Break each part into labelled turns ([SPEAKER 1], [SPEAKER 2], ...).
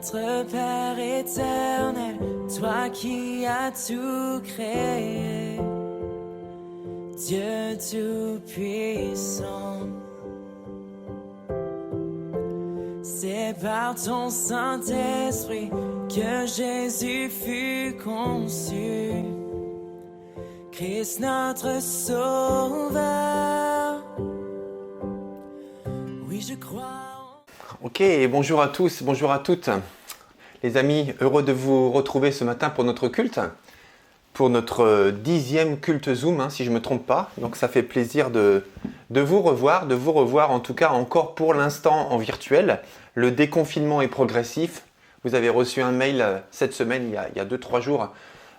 [SPEAKER 1] Notre Père éternel, toi qui as tout créé, Dieu tout-puissant, c'est par ton Saint-Esprit que Jésus fut conçu, Christ notre Sauveur. Oui, je crois.
[SPEAKER 2] Ok, bonjour à tous, bonjour à toutes. Les amis, heureux de vous retrouver ce matin pour notre culte, pour notre 10e culte Zoom, si je ne me trompe pas. Donc ça fait plaisir de vous revoir en tout cas encore pour l'instant en virtuel. Le déconfinement est progressif. Vous avez reçu un mail cette semaine, il y a 2-3 jours,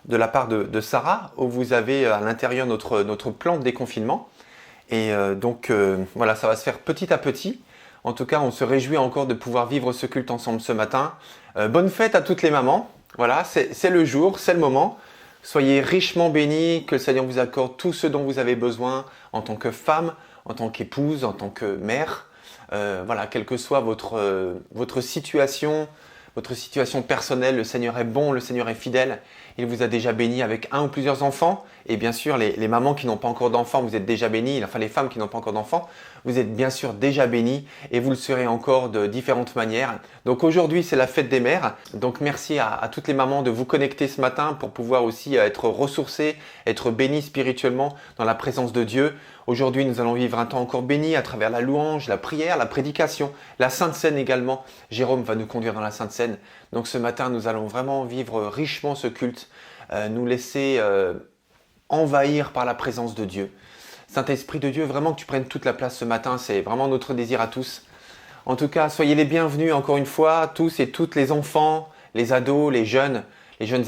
[SPEAKER 2] de la part de Sarah, où vous avez à l'intérieur notre plan de déconfinement. Et voilà, ça va se faire petit à petit. En tout cas, on se réjouit encore de pouvoir vivre ce culte ensemble ce matin. Bonne fête à toutes les mamans. Voilà, c'est le jour, c'est le moment. Soyez richement bénis, que le Seigneur vous accorde tout ce dont vous avez besoin en tant que femme, en tant qu'épouse, en tant que mère. Voilà, quelle que soit votre situation personnelle, le Seigneur est bon, le Seigneur est fidèle. Il vous a déjà béni avec un ou plusieurs enfants. Et bien sûr, les mamans qui n'ont pas encore d'enfants, vous êtes déjà bénis. Enfin, les femmes qui n'ont pas encore d'enfants, vous êtes bien sûr déjà bénis. Et vous le serez encore de différentes manières. Donc aujourd'hui, c'est la fête des mères. Donc merci à toutes les mamans de vous connecter ce matin pour pouvoir aussi être ressourcées, être bénies spirituellement dans la présence de Dieu. Aujourd'hui, nous allons vivre un temps encore béni à travers la louange, la prière, la prédication, la Sainte Seine également. Jérôme va nous conduire dans la Sainte Seine. Donc ce matin, nous allons vraiment vivre richement ce culte, nous laisser envahir par la présence de Dieu. Saint-Esprit de Dieu, vraiment que tu prennes toute la place ce matin, c'est vraiment notre désir à tous. En tout cas, soyez les bienvenus encore une fois, tous et toutes les enfants, les ados, les jeunes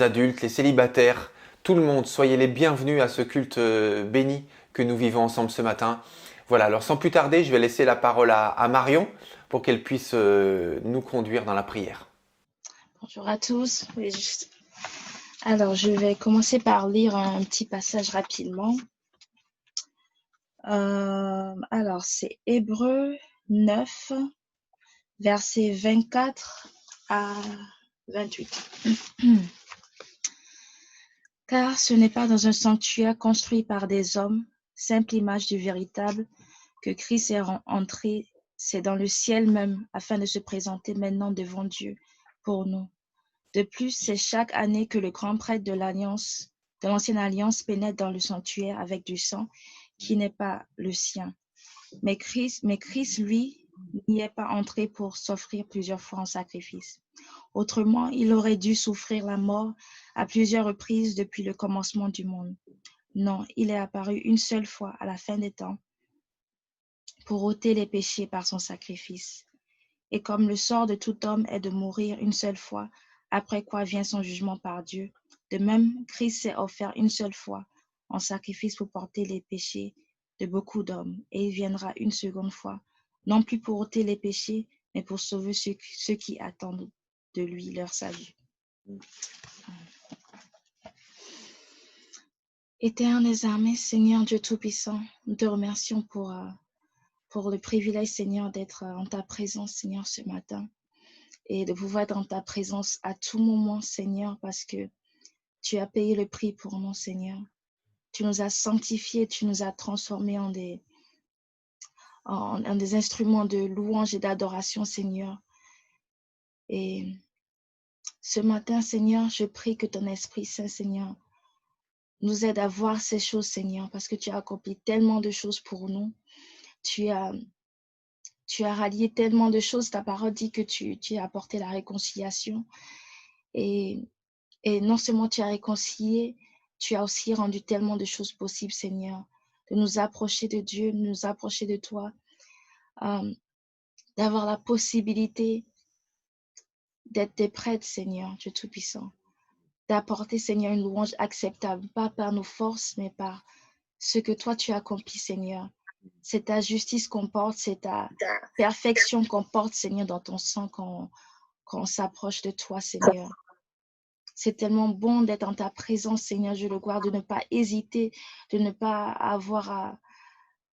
[SPEAKER 2] adultes, les célibataires, tout le monde, soyez les bienvenus à ce culte béni que nous vivons ensemble ce matin. Voilà, alors sans plus tarder, je vais laisser la parole à Marion pour qu'elle puisse nous conduire dans la prière.
[SPEAKER 3] Bonjour à tous. Alors, je vais commencer par lire un petit passage rapidement. Alors, c'est Hébreux 9, versets 24 à 28. Car ce n'est pas dans un sanctuaire construit par des hommes, simple image du véritable, que Christ est entré, c'est dans le ciel même, afin de se présenter maintenant devant Dieu pour nous. De plus, c'est chaque année que le grand prêtre de l'ancienne alliance pénètre dans le sanctuaire avec du sang qui n'est pas le sien. Mais Christ, lui, n'y est pas entré pour s'offrir plusieurs fois en sacrifice. Autrement, il aurait dû souffrir la mort à plusieurs reprises depuis le commencement du monde. Non, il est apparu une seule fois à la fin des temps pour ôter les péchés par son sacrifice. Et comme le sort de tout homme est de mourir une seule fois, après quoi vient son jugement par Dieu, de même, Christ s'est offert une seule fois en sacrifice pour porter les péchés de beaucoup d'hommes, et il viendra une seconde fois, non plus pour ôter les péchés, mais pour sauver ceux qui attendent de lui leur salut. Éternel des armées, Seigneur Dieu Tout-Puissant, nous te remercions pour le privilège, Seigneur, d'être en ta présence, Seigneur, ce matin, et de pouvoir être dans ta présence à tout moment, Seigneur, parce que tu as payé le prix pour nous, Seigneur. Tu nous as sanctifiés, tu nous as transformés en des instruments de louange et d'adoration, Seigneur. Et ce matin, Seigneur, je prie que ton Esprit Saint, Seigneur, nous aide à voir ces choses, Seigneur, parce que tu as accompli tellement de choses pour nous. Tu as rallié tellement de choses. Ta parole dit que tu as apporté la réconciliation. Et non seulement tu as réconcilié, tu as aussi rendu tellement de choses possibles, Seigneur, de nous approcher de Dieu, de nous approcher de toi, d'avoir la possibilité d'être tes prêtres, Seigneur, Dieu Tout-Puissant, d'apporter, Seigneur, une louange acceptable, pas par nos forces, mais par ce que toi tu as accompli, Seigneur. C'est ta justice qu'on porte, c'est ta perfection qu'on porte, Seigneur, dans ton sang quand on s'approche de toi, Seigneur. C'est tellement bon d'être en ta présence, Seigneur, je le gloire, de ne pas hésiter, de ne pas avoir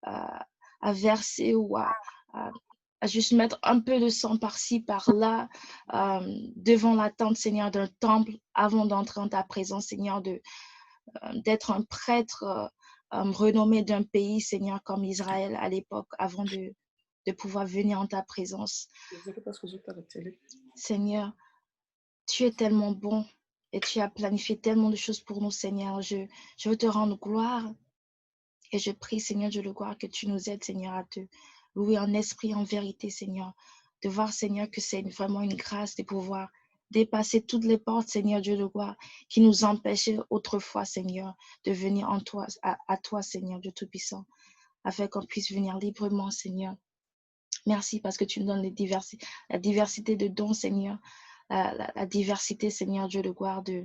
[SPEAKER 3] à verser ou à à juste mettre un peu de sang par-ci, par-là, devant la tente, Seigneur, d'un temple, avant d'entrer en ta présence, Seigneur, d'être un prêtre renommé d'un pays, Seigneur, comme Israël à l'époque, avant de pouvoir venir en ta présence. Seigneur, tu es tellement bon et tu as planifié tellement de choses pour nous, Seigneur. Je veux te rendre gloire et je prie, Seigneur Dieu de gloire, que tu nous aides, Seigneur, à te louer en esprit, en vérité, Seigneur. De voir, Seigneur, que c'est vraiment une grâce de pouvoir dépasser toutes les portes, Seigneur Dieu de gloire, qui nous empêchaient autrefois, Seigneur, de venir en toi, à toi, Seigneur Dieu Tout-Puissant, afin qu'on puisse venir librement, Seigneur. Merci parce que tu nous donnes la diversité de dons, Seigneur, la diversité, Seigneur Dieu de gloire, de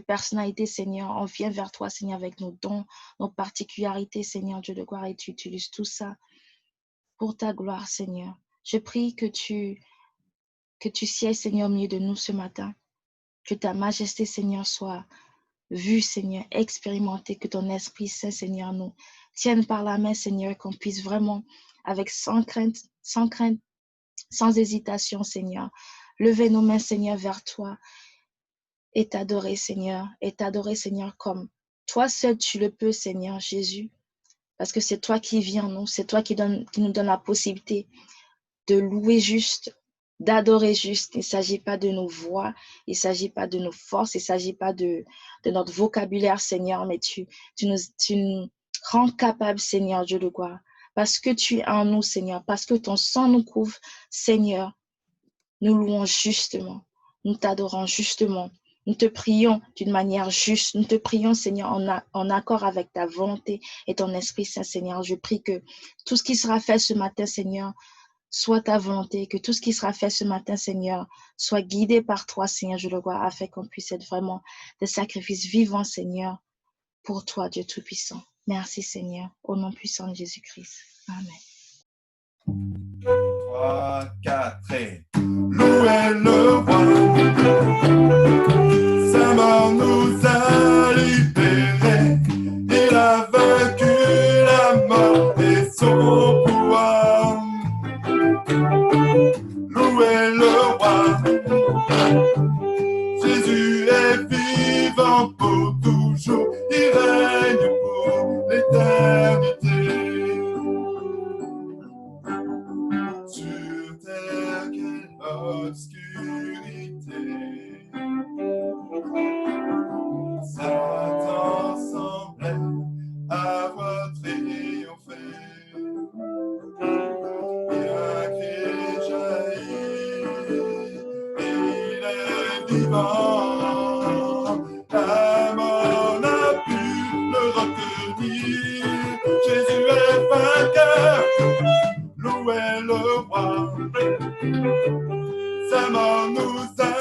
[SPEAKER 3] personnalité, Seigneur. On vient vers toi, Seigneur, avec nos dons, nos particularités, Seigneur Dieu de gloire, et tu utilises tout ça pour ta gloire, Seigneur. Je prie que tu sièges, Seigneur, au milieu de nous ce matin, que ta majesté, Seigneur, soit vue, Seigneur, expérimentée, que ton Esprit Saint, Seigneur, nous tienne par la main, Seigneur, qu'on puisse vraiment, avec sans crainte, sans hésitation, Seigneur, lever nos mains, Seigneur, vers toi et t'adorer, Seigneur, comme toi seul tu le peux, Seigneur Jésus, parce que c'est toi qui vis en nous, c'est toi qui nous donne la possibilité de louer juste, d'adorer juste. Il ne s'agit pas de nos voix, il ne s'agit pas de nos forces, il ne s'agit pas de notre vocabulaire, Seigneur, mais tu nous rends capables, Seigneur Dieu de gloire, parce que tu es en nous, Seigneur, parce que ton sang nous couvre, Seigneur. Nous louons justement, nous t'adorons justement, nous te prions d'une manière juste, nous te prions, Seigneur, en accord avec ta volonté et ton Esprit Saint, Seigneur. Je prie que tout ce qui sera fait ce matin, Seigneur, soit ta volonté, que tout ce qui sera fait ce matin, Seigneur, soit guidé par toi, Seigneur, je le vois, afin qu'on puisse être vraiment des sacrifices vivants, Seigneur, pour toi, Dieu Tout-Puissant. Merci, Seigneur, au nom puissant de Jésus-Christ. Amen.
[SPEAKER 4] 3, 4 et louez le roi. Sa mort nous a libérés. Il a vaincu la mort et son pouvoir. Louez le roi. Jésus est vivant pour toujours. Il règne pour l'éternité. Sur terre, quelle obscurité. Satan semblait avoir triomphé. Et un cri jaillit, il est vivant. La mort n'a pu le retenir. Jésus est vainqueur. Louez le roi. Sa mort nous a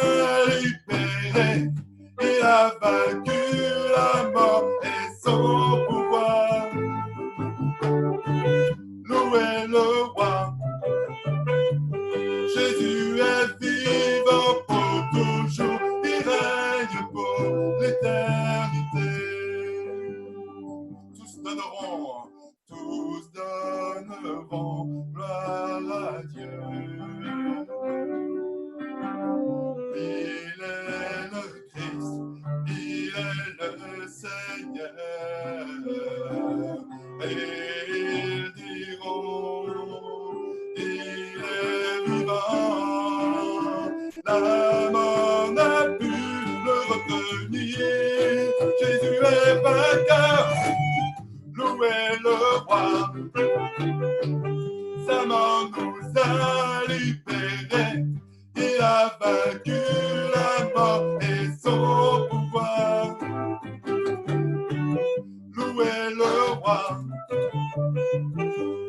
[SPEAKER 4] libérés. Il a vaincu la mort et son pouvoir. Louez le roi. Jésus est vivant pour toujours. Il règne pour l'éternité. Tous donneront gloire à Dieu. Il est le Christ, il est le Seigneur. Et ils diront, il est vivant. La mort n'a pu le retenir. Jésus est vainqueur. Louez le roi. Sa mort nous a libérés. Il a vaincu la mort et son pouvoir. Louez le roi.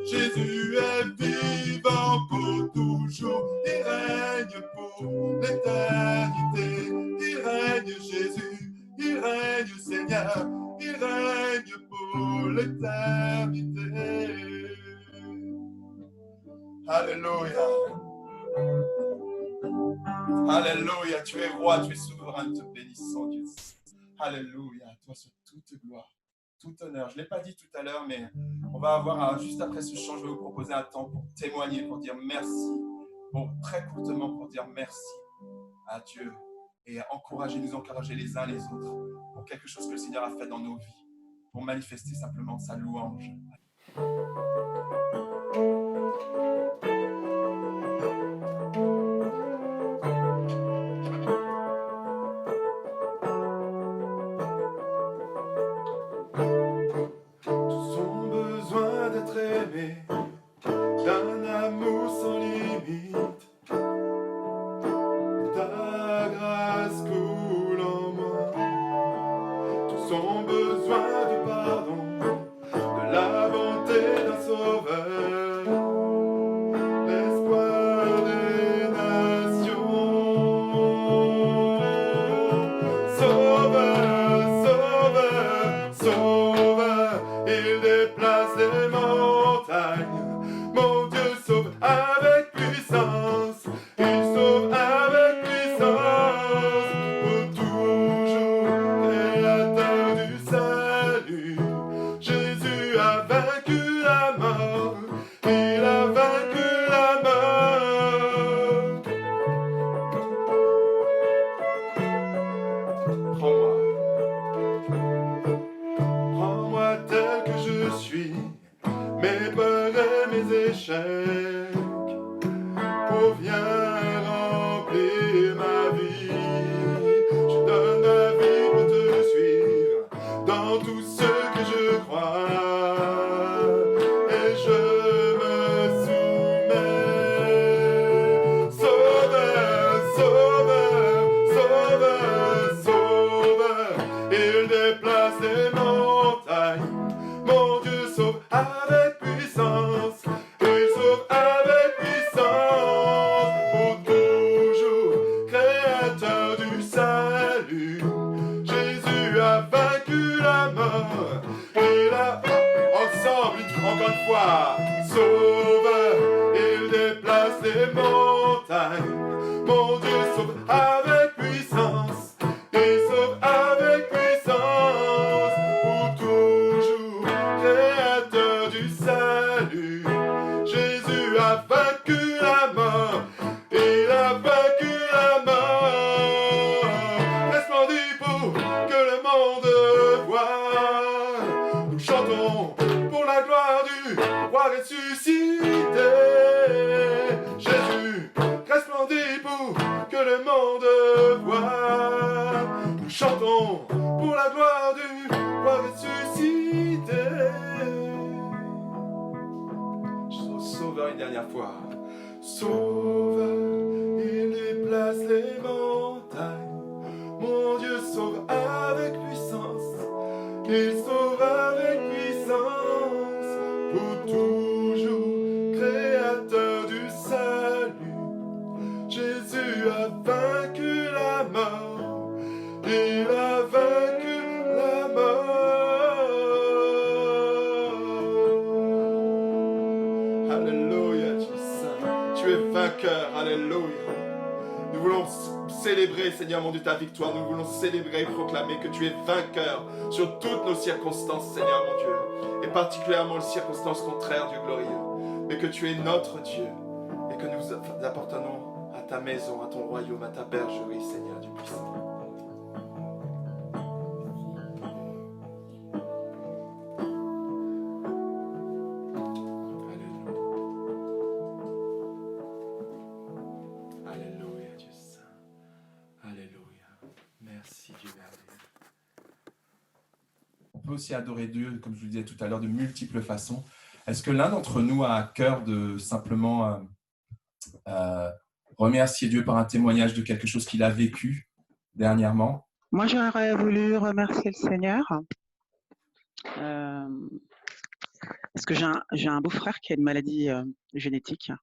[SPEAKER 4] Jésus est vivant pour toujours. Il règne pour l'éternité. Il règne Jésus. Il règne Seigneur. Il règne pour l'éternité. Alléluia. Alléluia. Tu es roi, tu es souverain, te bénissons Dieu. Alléluia. À toi soit toute gloire, tout honneur. Je ne l'ai pas dit tout à l'heure, mais on va avoir, juste après ce chant, je vais vous proposer un temps pour témoigner, pour dire merci, très courtement pour dire merci à Dieu et nous encourager les uns les autres pour quelque chose que le Seigneur a fait dans nos vies, pour manifester simplement sa louange. Tous ont besoin d'être aimés, d'un amour sans limite. Ta grâce coule en moi. Tous ont besoin du pardon, de la bonté d'un sauveur, l'espoir des nations. Sauveur, sauveur, sauveur, il déplace les montagnes. Mon Dieu sauve avec puissance, il sauve avec puissance, pour toujours créateur du salut. Jésus a vaincu la mort, il a vaincu la mort. Prends-moi tel que je suis, mes peurs et mes échecs. Oh, viens remplir ma vie. Je donne ma vie pour te suivre dans tout ce que je crois. Et je me soumets. Sauveur, sauveur, sauveur, sauveur, il déplace les montagnes. Mon Dieu sauve avec puissance, il sauve avec puissance, pour toujours créateur du salut. Jésus a vaincu la mort, il a ensemble encore une fois. Sauveur, il déplace les montagnes. Mon Dieu sauve avec puissance, il sauve avec puissance, pour toujours créateur du salut. Jésus a vaincu la mort, il a vaincu la mort. Resplendit pour que le monde voie. Nous chantons pour la gloire du roi ressuscité. Jésus resplendit pour que le monde voie. Nous chantons pour la gloire du roi ressuscité. Sauveur une dernière fois. Sauveur, il déplace les montagnes. Mon Dieu sauve avec puissance, il sauve avec puissance, pour toujours créateur du salut. Jésus a vaincu la mort, il a vaincu la mort. Alléluia, tu es saint, tu es vainqueur, alléluia. Nous voulons célébrer, Seigneur mon Dieu, ta victoire. Nous voulons célébrer et proclamer que tu es vainqueur sur toutes nos circonstances, Seigneur mon Dieu, et particulièrement les circonstances contraires, Dieu glorieux, mais que tu es notre Dieu et que nous appartenons à ta maison, à ton royaume, à ta bergerie, Seigneur du puissant. On peut aussi adorer Dieu, comme je vous le disais tout à l'heure, de multiples façons. Est-ce que l'un d'entre nous a à cœur de simplement remercier Dieu par un témoignage de quelque chose qu'il a vécu dernièrement?
[SPEAKER 5] Moi, j'aurais voulu remercier le Seigneur parce que j'ai un beau-frère qui a une maladie génétique,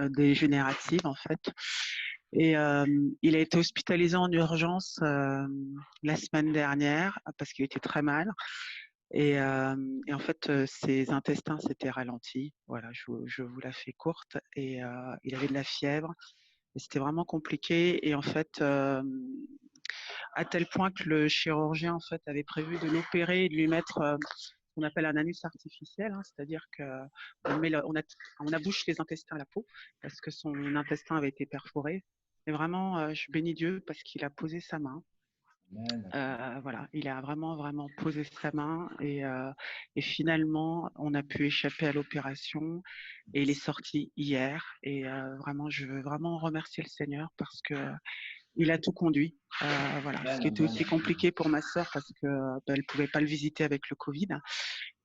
[SPEAKER 5] dégénérative en fait. Et il a été hospitalisé en urgence la semaine dernière parce qu'il était très mal. Et en fait, ses intestins s'étaient ralentis. Voilà, je vous la fais courte. Et il avait de la fièvre. Et c'était vraiment compliqué. Et en fait, à tel point que le chirurgien en fait avait prévu de l'opérer et de lui mettre ce qu'on appelle un anus artificiel, hein, c'est-à-dire on abouche les intestins à la peau parce que son intestin avait été perforé. Et vraiment, je bénis Dieu parce qu'il a posé sa main. Voilà, il a vraiment posé sa main et finalement, on a pu échapper à l'opération et il est sorti hier. Et vraiment, je veux vraiment remercier le Seigneur parce que il a tout conduit. Voilà, ce qui était aussi compliqué pour ma sœur parce que elle pouvait pas le visiter avec le Covid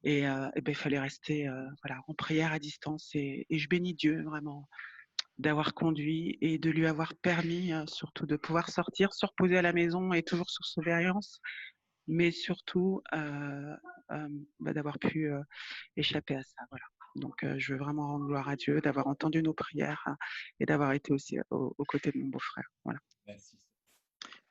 [SPEAKER 5] et il fallait rester voilà en prière à distance et je bénis Dieu vraiment d'avoir conduit et de lui avoir permis surtout de pouvoir sortir, se reposer à la maison et toujours sous surveillance, mais surtout d'avoir pu échapper à ça. Voilà. Donc, je veux vraiment rendre gloire à Dieu, d'avoir entendu nos prières et d'avoir été aussi aux côtés de mon beau-frère. Voilà.
[SPEAKER 6] Merci.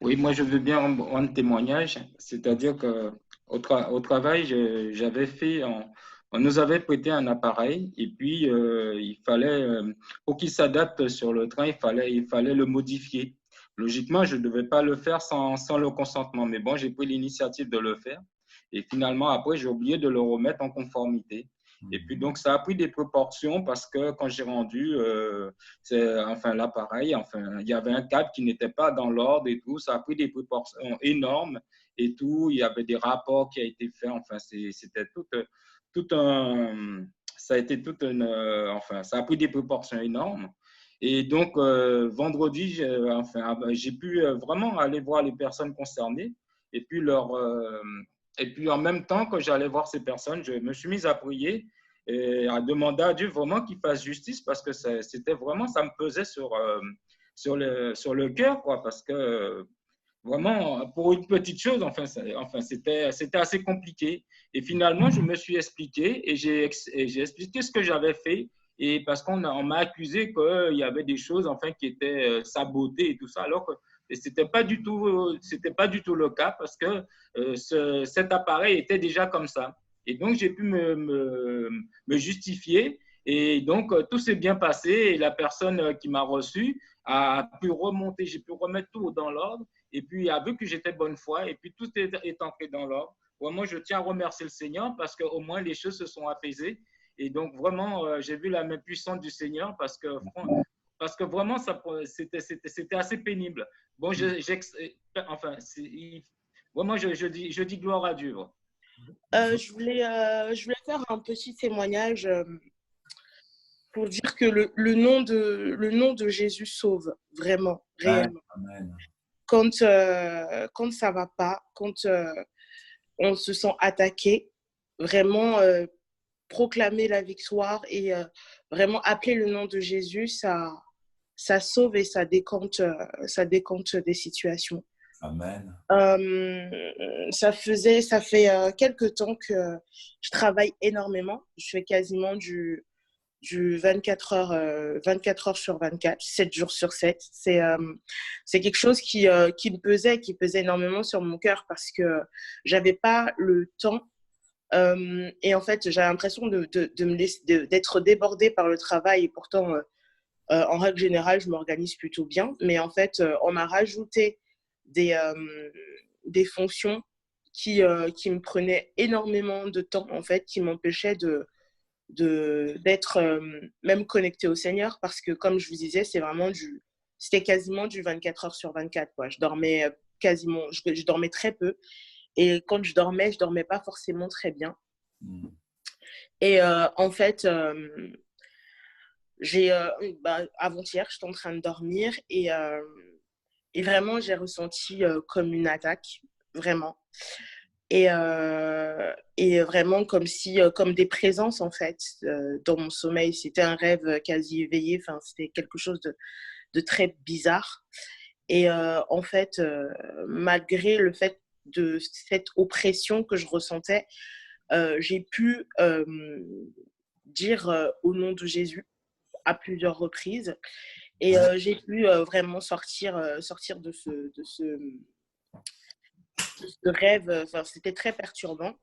[SPEAKER 6] Oui, moi je veux bien rendre témoignage, c'est-à-dire que au travail, j'avais fait, on nous avait prêté un appareil et puis il fallait, pour qu'il s'adapte sur le train, il fallait le modifier. Logiquement, je ne devais pas le faire sans le consentement, mais bon, j'ai pris l'initiative de le faire et finalement, après, j'ai oublié de le remettre en conformité. Et puis donc, ça a pris des proportions parce que quand j'ai rendu l'appareil, il y avait un câble qui n'était pas dans l'ordre et tout. Ça a pris des proportions énormes et tout. Il y avait des rapports qui ont été faits. Enfin, c'était tout un. Ça a été tout une. Ça a pris des proportions énormes. Et donc, vendredi, j'ai pu vraiment aller voir les personnes concernées et puis et puis, en même temps que j'allais voir ces personnes, je me suis mis à prier et à demander à Dieu vraiment qu'il fasse justice parce que c'était vraiment, ça me pesait sur le cœur, quoi, parce que vraiment, pour une petite chose, c'était assez compliqué. Et finalement, je me suis expliqué et j'ai expliqué ce que j'avais fait. Et parce qu'on m'a accusé qu'il y avait des choses qui étaient sabotées et tout ça, alors que c'était pas du tout le cas parce que cet appareil était déjà comme ça. Et donc, j'ai pu me justifier. Et donc, tout s'est bien passé. Et la personne qui m'a reçu a pu remonter. J'ai pu remettre tout dans l'ordre. Et puis, a vu que j'étais bonne foi. Et puis, tout est entré dans l'ordre. Vraiment, je tiens à remercier le Seigneur parce qu'au moins, les choses se sont apaisées. Et donc, vraiment, j'ai vu la main puissante du Seigneur parce que vraiment, c'était assez pénible. Bon, vraiment, je dis gloire à Dieu.
[SPEAKER 7] Je voulais faire un petit témoignage pour dire que le nom de Jésus sauve, vraiment, réellement.
[SPEAKER 6] Amen.
[SPEAKER 7] Quand ça ne va pas, quand on se sent attaqué, vraiment proclamer la victoire et vraiment appeler le nom de Jésus, ça sauve et ça décompte des situations.
[SPEAKER 6] Amen.
[SPEAKER 7] Ça fait quelque temps que je travaille énormément. Je fais quasiment du 24 heures sur 24, 7 jours sur 7. C'est quelque chose qui pesait énormément sur mon cœur parce que j'avais pas le temps. Et en fait, j'ai l'impression d'être débordée par le travail et pourtant, en règle générale, je m'organise plutôt bien. Mais en fait, on m'a rajouté des fonctions qui me prenaient énormément de temps, en fait, qui m'empêchaient d'être même connectée au Seigneur parce que, comme je vous disais, c'était quasiment du 24 heures sur 24, quoi. Je dormais je dormais très peu. Et quand je dormais pas forcément très bien. Et en fait, avant-hier, j'étais en train de dormir et vraiment, j'ai ressenti comme une attaque, vraiment. Et vraiment comme des présences, en fait, dans mon sommeil. C'était un rêve quasi éveillé. Enfin, c'était quelque chose de très bizarre. Et en fait, malgré le fait de cette oppression que je ressentais, j'ai pu dire au nom de Jésus à plusieurs reprises et j'ai pu vraiment sortir de ce rêve. Enfin, c'était très perturbant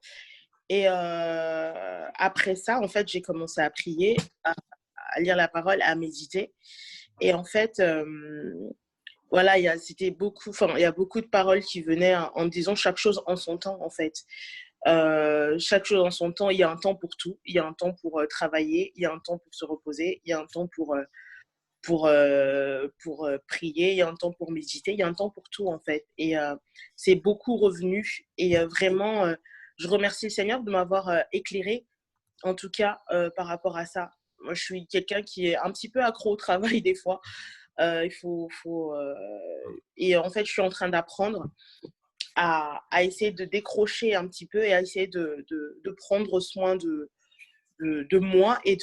[SPEAKER 7] et après ça, en fait, j'ai commencé à prier, à lire la parole, à méditer et en fait, voilà, c'était beaucoup, enfin, il y a beaucoup de paroles qui venaient en disant chaque chose en son temps, en fait. Chaque chose en son temps, il y a un temps pour tout. Il y a un temps pour travailler, il y a un temps pour se reposer, il y a un temps pour prier, il y a un temps pour méditer, il y a un temps pour tout, en fait. Et c'est beaucoup revenu. Et vraiment, je remercie le Seigneur de m'avoir éclairé, en tout cas, par rapport à ça. Moi, je suis quelqu'un qui est un petit peu accro au travail des fois. Il faut Et en fait, je suis en train d'apprendre à essayer de décrocher un petit peu et à essayer de prendre soin de moi et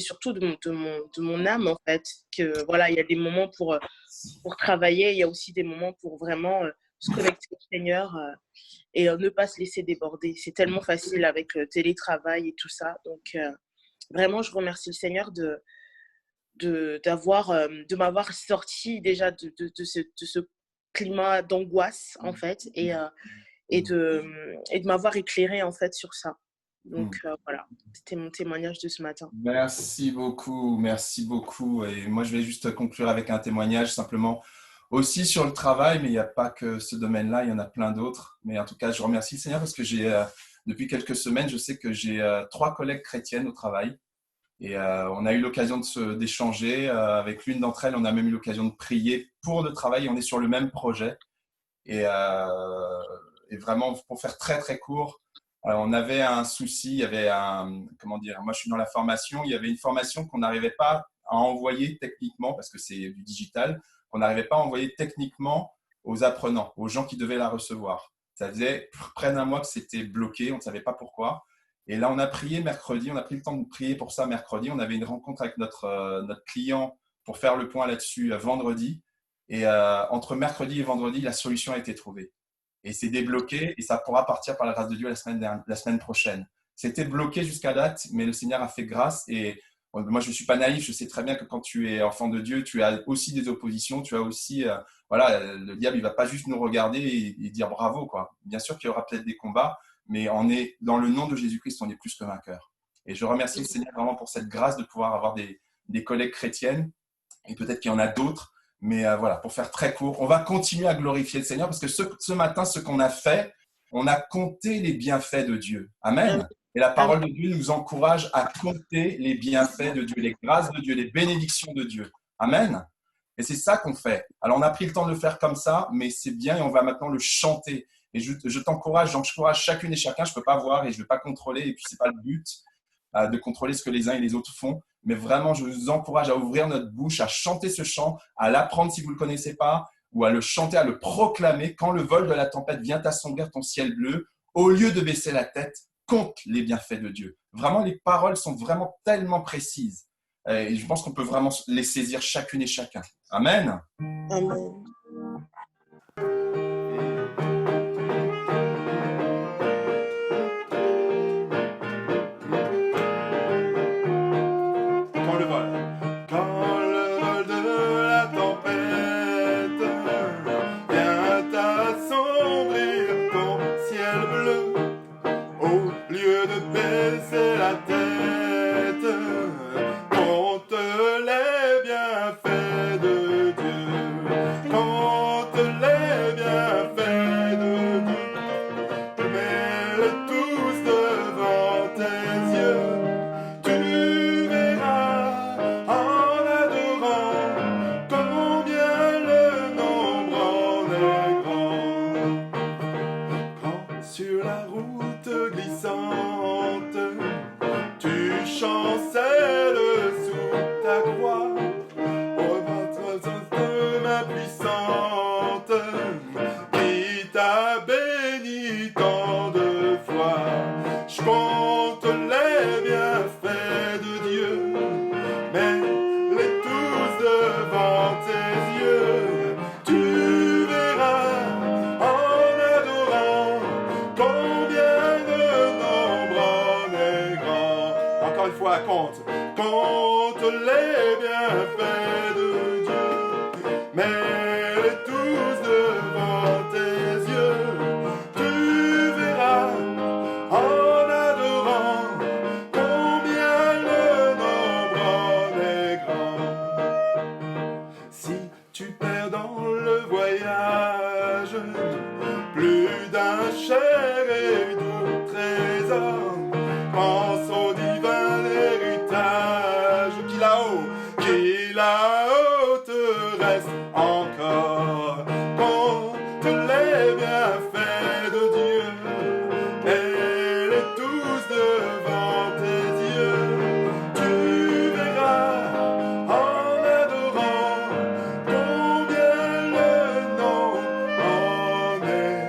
[SPEAKER 7] surtout de mon âme, en fait. Que, voilà, il y a des moments pour travailler, il y a aussi des moments pour vraiment se connecter au Seigneur et ne pas se laisser déborder. C'est tellement facile avec le télétravail et tout ça. Donc, vraiment, je remercie le Seigneur de m'avoir sorti déjà de ce climat d'angoisse, en fait, et de m'avoir éclairé, en fait, sur ça. Donc, voilà, c'était mon témoignage de ce matin.
[SPEAKER 8] Merci beaucoup, merci beaucoup. Et moi, je vais juste conclure avec un témoignage simplement aussi sur le travail, mais il n'y a pas que ce domaine-là, il y en a plein d'autres. Mais en tout cas, je remercie le Seigneur parce que depuis quelques semaines, je sais que j'ai 3 collègues chrétiennes au travail. Et on a eu l'occasion d'échanger avec l'une d'entre elles. On a même eu l'occasion de prier pour le travail. On est sur le même projet. Et vraiment, pour faire très, très court, on avait un souci. Il y avait comment dire, moi, je suis dans la formation. Il y avait une formation qu'on n'arrivait pas à envoyer techniquement, parce que c'est du digital, qu'on n'arrivait pas à envoyer techniquement aux apprenants, aux gens qui devaient la recevoir. Ça faisait près d'un mois que c'était bloqué. On ne savait pas pourquoi. Et là, on a prié mercredi, on a pris le temps de prier pour ça mercredi. On avait une rencontre avec notre client pour faire le point là-dessus vendredi. Et entre mercredi et vendredi, la solution a été trouvée. Et c'est débloqué et ça pourra partir par la grâce de Dieu la semaine prochaine. C'était bloqué jusqu'à date, mais le Seigneur a fait grâce. Et moi, je ne suis pas naïf, je sais très bien que quand tu es enfant de Dieu, tu as aussi des oppositions, tu as aussi… voilà, le diable, il ne va pas juste nous regarder et dire bravo, quoi. Bien sûr qu'il y aura peut-être des combats, mais dans le nom de Jésus-Christ, on est plus que vainqueurs. Et je remercie le Seigneur vraiment pour cette grâce de pouvoir avoir des collègues chrétiennes, et peut-être qu'il y en a d'autres, mais voilà, pour faire très court, on va continuer à glorifier le Seigneur, parce que ce matin, ce qu'on a fait, on a compté les bienfaits de Dieu. Amen. Et la parole de Dieu nous encourage à compter les bienfaits de Dieu, les grâces de Dieu, les bénédictions de Dieu. Amen. Et c'est ça qu'on fait. Alors, on a pris le temps de le faire comme ça, mais c'est bien et on va maintenant le chanter. Et je t'encourage, j'encourage chacune et chacun, je ne peux pas voir et je ne vais pas contrôler, et puis ce n'est pas le but de contrôler ce que les uns et les autres font, mais vraiment, je vous encourage à ouvrir notre bouche, à chanter ce chant, à l'apprendre si vous ne le connaissez pas, ou à le chanter, à le proclamer. Quand le vol de la tempête vient assombrir ton ciel bleu, au lieu de baisser la tête, compte les bienfaits de Dieu. Vraiment, les paroles sont vraiment tellement précises. Et je pense qu'on peut vraiment les saisir chacune et chacun. Amen.
[SPEAKER 7] Amen.
[SPEAKER 4] perds dans le voyage. Plus d'un cher et doux trésor, pense au divin héritage qui là-haut te reste encore. Compte les bienfaits de Dieu et les tous devant tes yeux. Tu verras en adorant combien le nom en est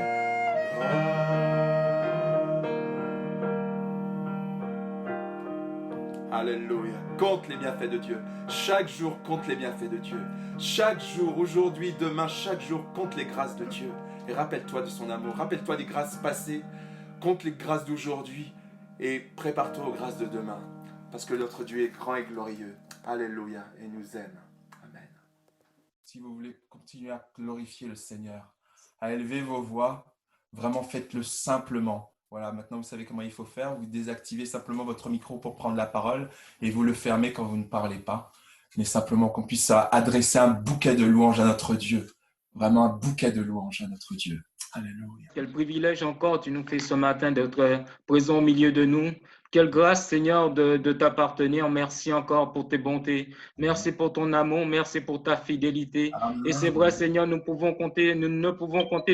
[SPEAKER 4] grand. Alléluia. Compte les bienfaits de Dieu. Chaque jour, compte les bienfaits de Dieu. Chaque jour, aujourd'hui, demain, chaque jour, compte les grâces de Dieu. Et rappelle-toi de son amour. Rappelle-toi des grâces passées. Compte les grâces d'aujourd'hui. Et prépare-toi aux grâces de demain. Parce que notre Dieu est grand et glorieux. Alléluia. Et nous aime. Amen.
[SPEAKER 8] Si vous voulez continuer à glorifier le Seigneur, à élever vos voix, vraiment faites-le simplement. Voilà, maintenant vous savez comment il faut faire. Vous désactivez simplement votre micro pour prendre la parole et vous le fermez quand vous ne parlez pas. Mais simplement qu'on puisse adresser un bouquet de louanges à notre Dieu. Vraiment un bouquet de louanges à notre Dieu. Alléluia.
[SPEAKER 6] Quel privilège encore tu nous fais ce matin d'être présent au milieu de nous. Quelle grâce, Seigneur, de t'appartenir. Merci encore pour tes bontés. Merci pour ton amour. Merci pour ta fidélité.
[SPEAKER 8] Amen.
[SPEAKER 6] Et c'est vrai, Seigneur, nous ne pouvons compter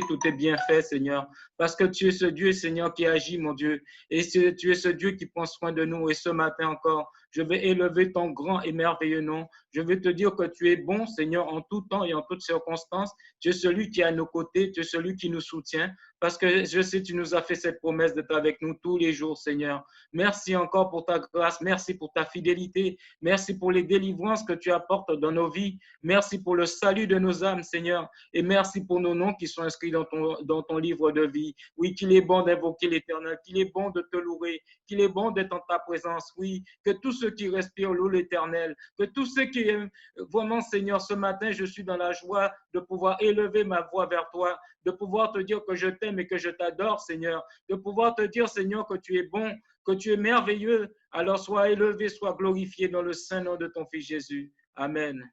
[SPEAKER 6] tous tes bienfaits, Seigneur. Parce que tu es ce Dieu, Seigneur, qui agit, mon Dieu. Et tu es ce Dieu qui prend soin de nous. Et ce matin encore, je vais élever ton grand et merveilleux nom. Je vais te dire que tu es bon, Seigneur, en tout temps et en toutes circonstances. Tu es celui qui est à nos côtés. Tu es celui qui nous soutient. Parce que je sais, tu nous as fait cette promesse d'être avec nous tous les jours, Seigneur. Merci encore pour ta grâce. Merci pour ta fidélité. Merci pour les délivrances que tu apportes dans nos vies. Merci pour le salut de nos âmes, Seigneur. Et merci pour nos noms qui sont inscrits dans ton livre de vie. Oui, qu'il est bon d'invoquer l'Éternel, qu'il est bon de te louer, qu'il est bon d'être en ta présence. Oui, que tous ceux qui respirent louent l'Éternel, que tous ceux qui aiment vraiment, Seigneur, ce matin, je suis dans la joie de pouvoir élever ma voix vers toi, de pouvoir te dire que je t'aime et que je t'adore, Seigneur, de pouvoir te dire, Seigneur, que tu es bon, que tu es merveilleux. Alors sois élevé, sois glorifié dans le saint nom de ton Fils Jésus. Amen.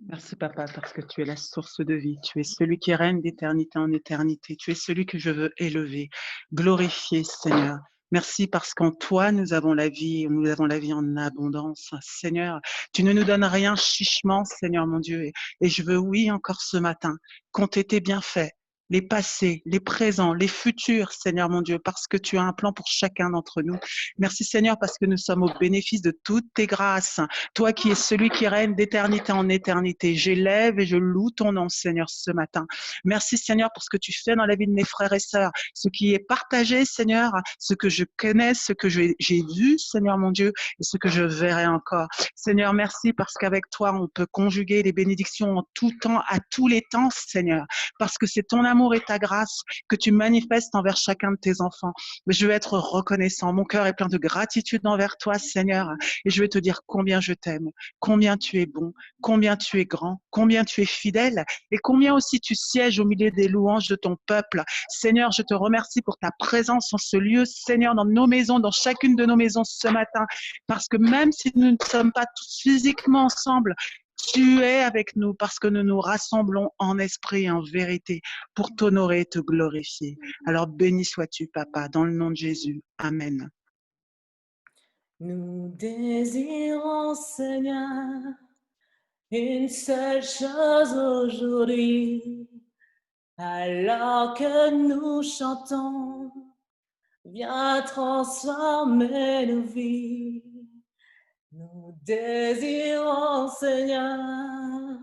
[SPEAKER 5] Merci Papa parce que tu es la source de vie, tu es celui qui règne d'éternité en éternité, tu es celui que je veux élever, glorifier Seigneur. Merci parce qu'en toi, nous avons la vie en abondance. Seigneur, tu ne nous donnes rien chichement, Seigneur mon Dieu. Et je veux, oui, encore ce matin, compter tes bienfaits, les passés, les présents, les futurs, Seigneur mon Dieu, parce que tu as un plan pour chacun d'entre nous. Merci Seigneur parce que nous sommes au bénéfice de toutes tes grâces. Toi qui es celui qui règne d'éternité en éternité, j'élève et je loue ton nom, Seigneur, ce matin. Merci Seigneur pour ce que tu fais dans la vie de mes frères et sœurs, ce qui est partagé, Seigneur, ce que je connais, ce que j'ai vu, Seigneur mon Dieu, et ce que je verrai encore. Seigneur, merci parce qu'avec toi, on peut conjuguer les bénédictions en tout temps, à tous les temps, Seigneur, parce que c'est ton amour et ta grâce que tu manifestes envers chacun de tes enfants. Je veux être reconnaissant. Mon cœur est plein de gratitude envers toi, Seigneur, et je veux te dire combien je t'aime, combien tu es bon, combien tu es grand, combien tu es fidèle, et combien aussi tu sièges au milieu des louanges de ton peuple. Seigneur, je te remercie pour ta présence en ce lieu, Seigneur, dans nos maisons, dans chacune de nos maisons ce matin, parce que même si nous ne sommes pas tous physiquement ensemble, tu es avec nous parce que nous nous rassemblons en esprit et en vérité pour t'honorer et te glorifier. Alors béni sois-tu, Papa, dans le nom de Jésus. Amen.
[SPEAKER 1] Nous désirons, Seigneur, une seule chose aujourd'hui, alors que nous chantons, viens transformer nos vies. Nous désirons, Seigneur,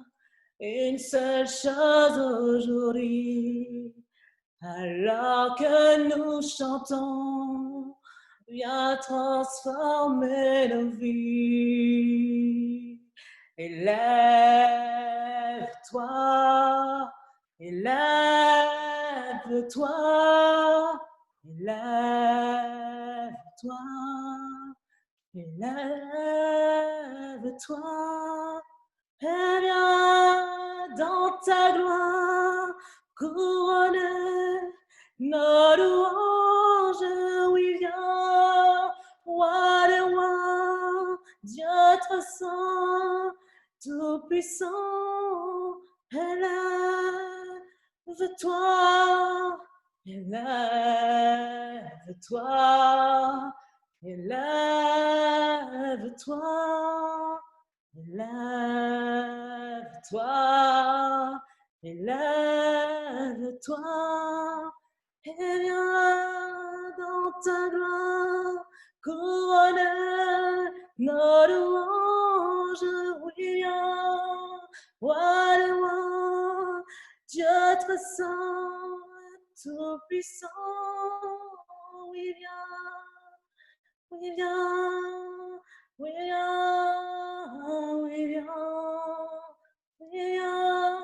[SPEAKER 1] une seule chose aujourd'hui, alors que nous chantons, viens transformer nos vies. Élève-toi, élève-toi, élève-toi. Élève-toi et viens dans ta gloire couronner nos louanges. Oui, viens, roi des rois, Dieu très saint, tout puissant. Élève-toi, élève-toi, élève-toi, élève-toi, élève-toi, et viens dans ta gloire couronner nos louanges, oui, viens, Walloua, Dieu très saint, tout puissant, oui, viens, oui, viens, oui, viens, oui, viens, oui, viens,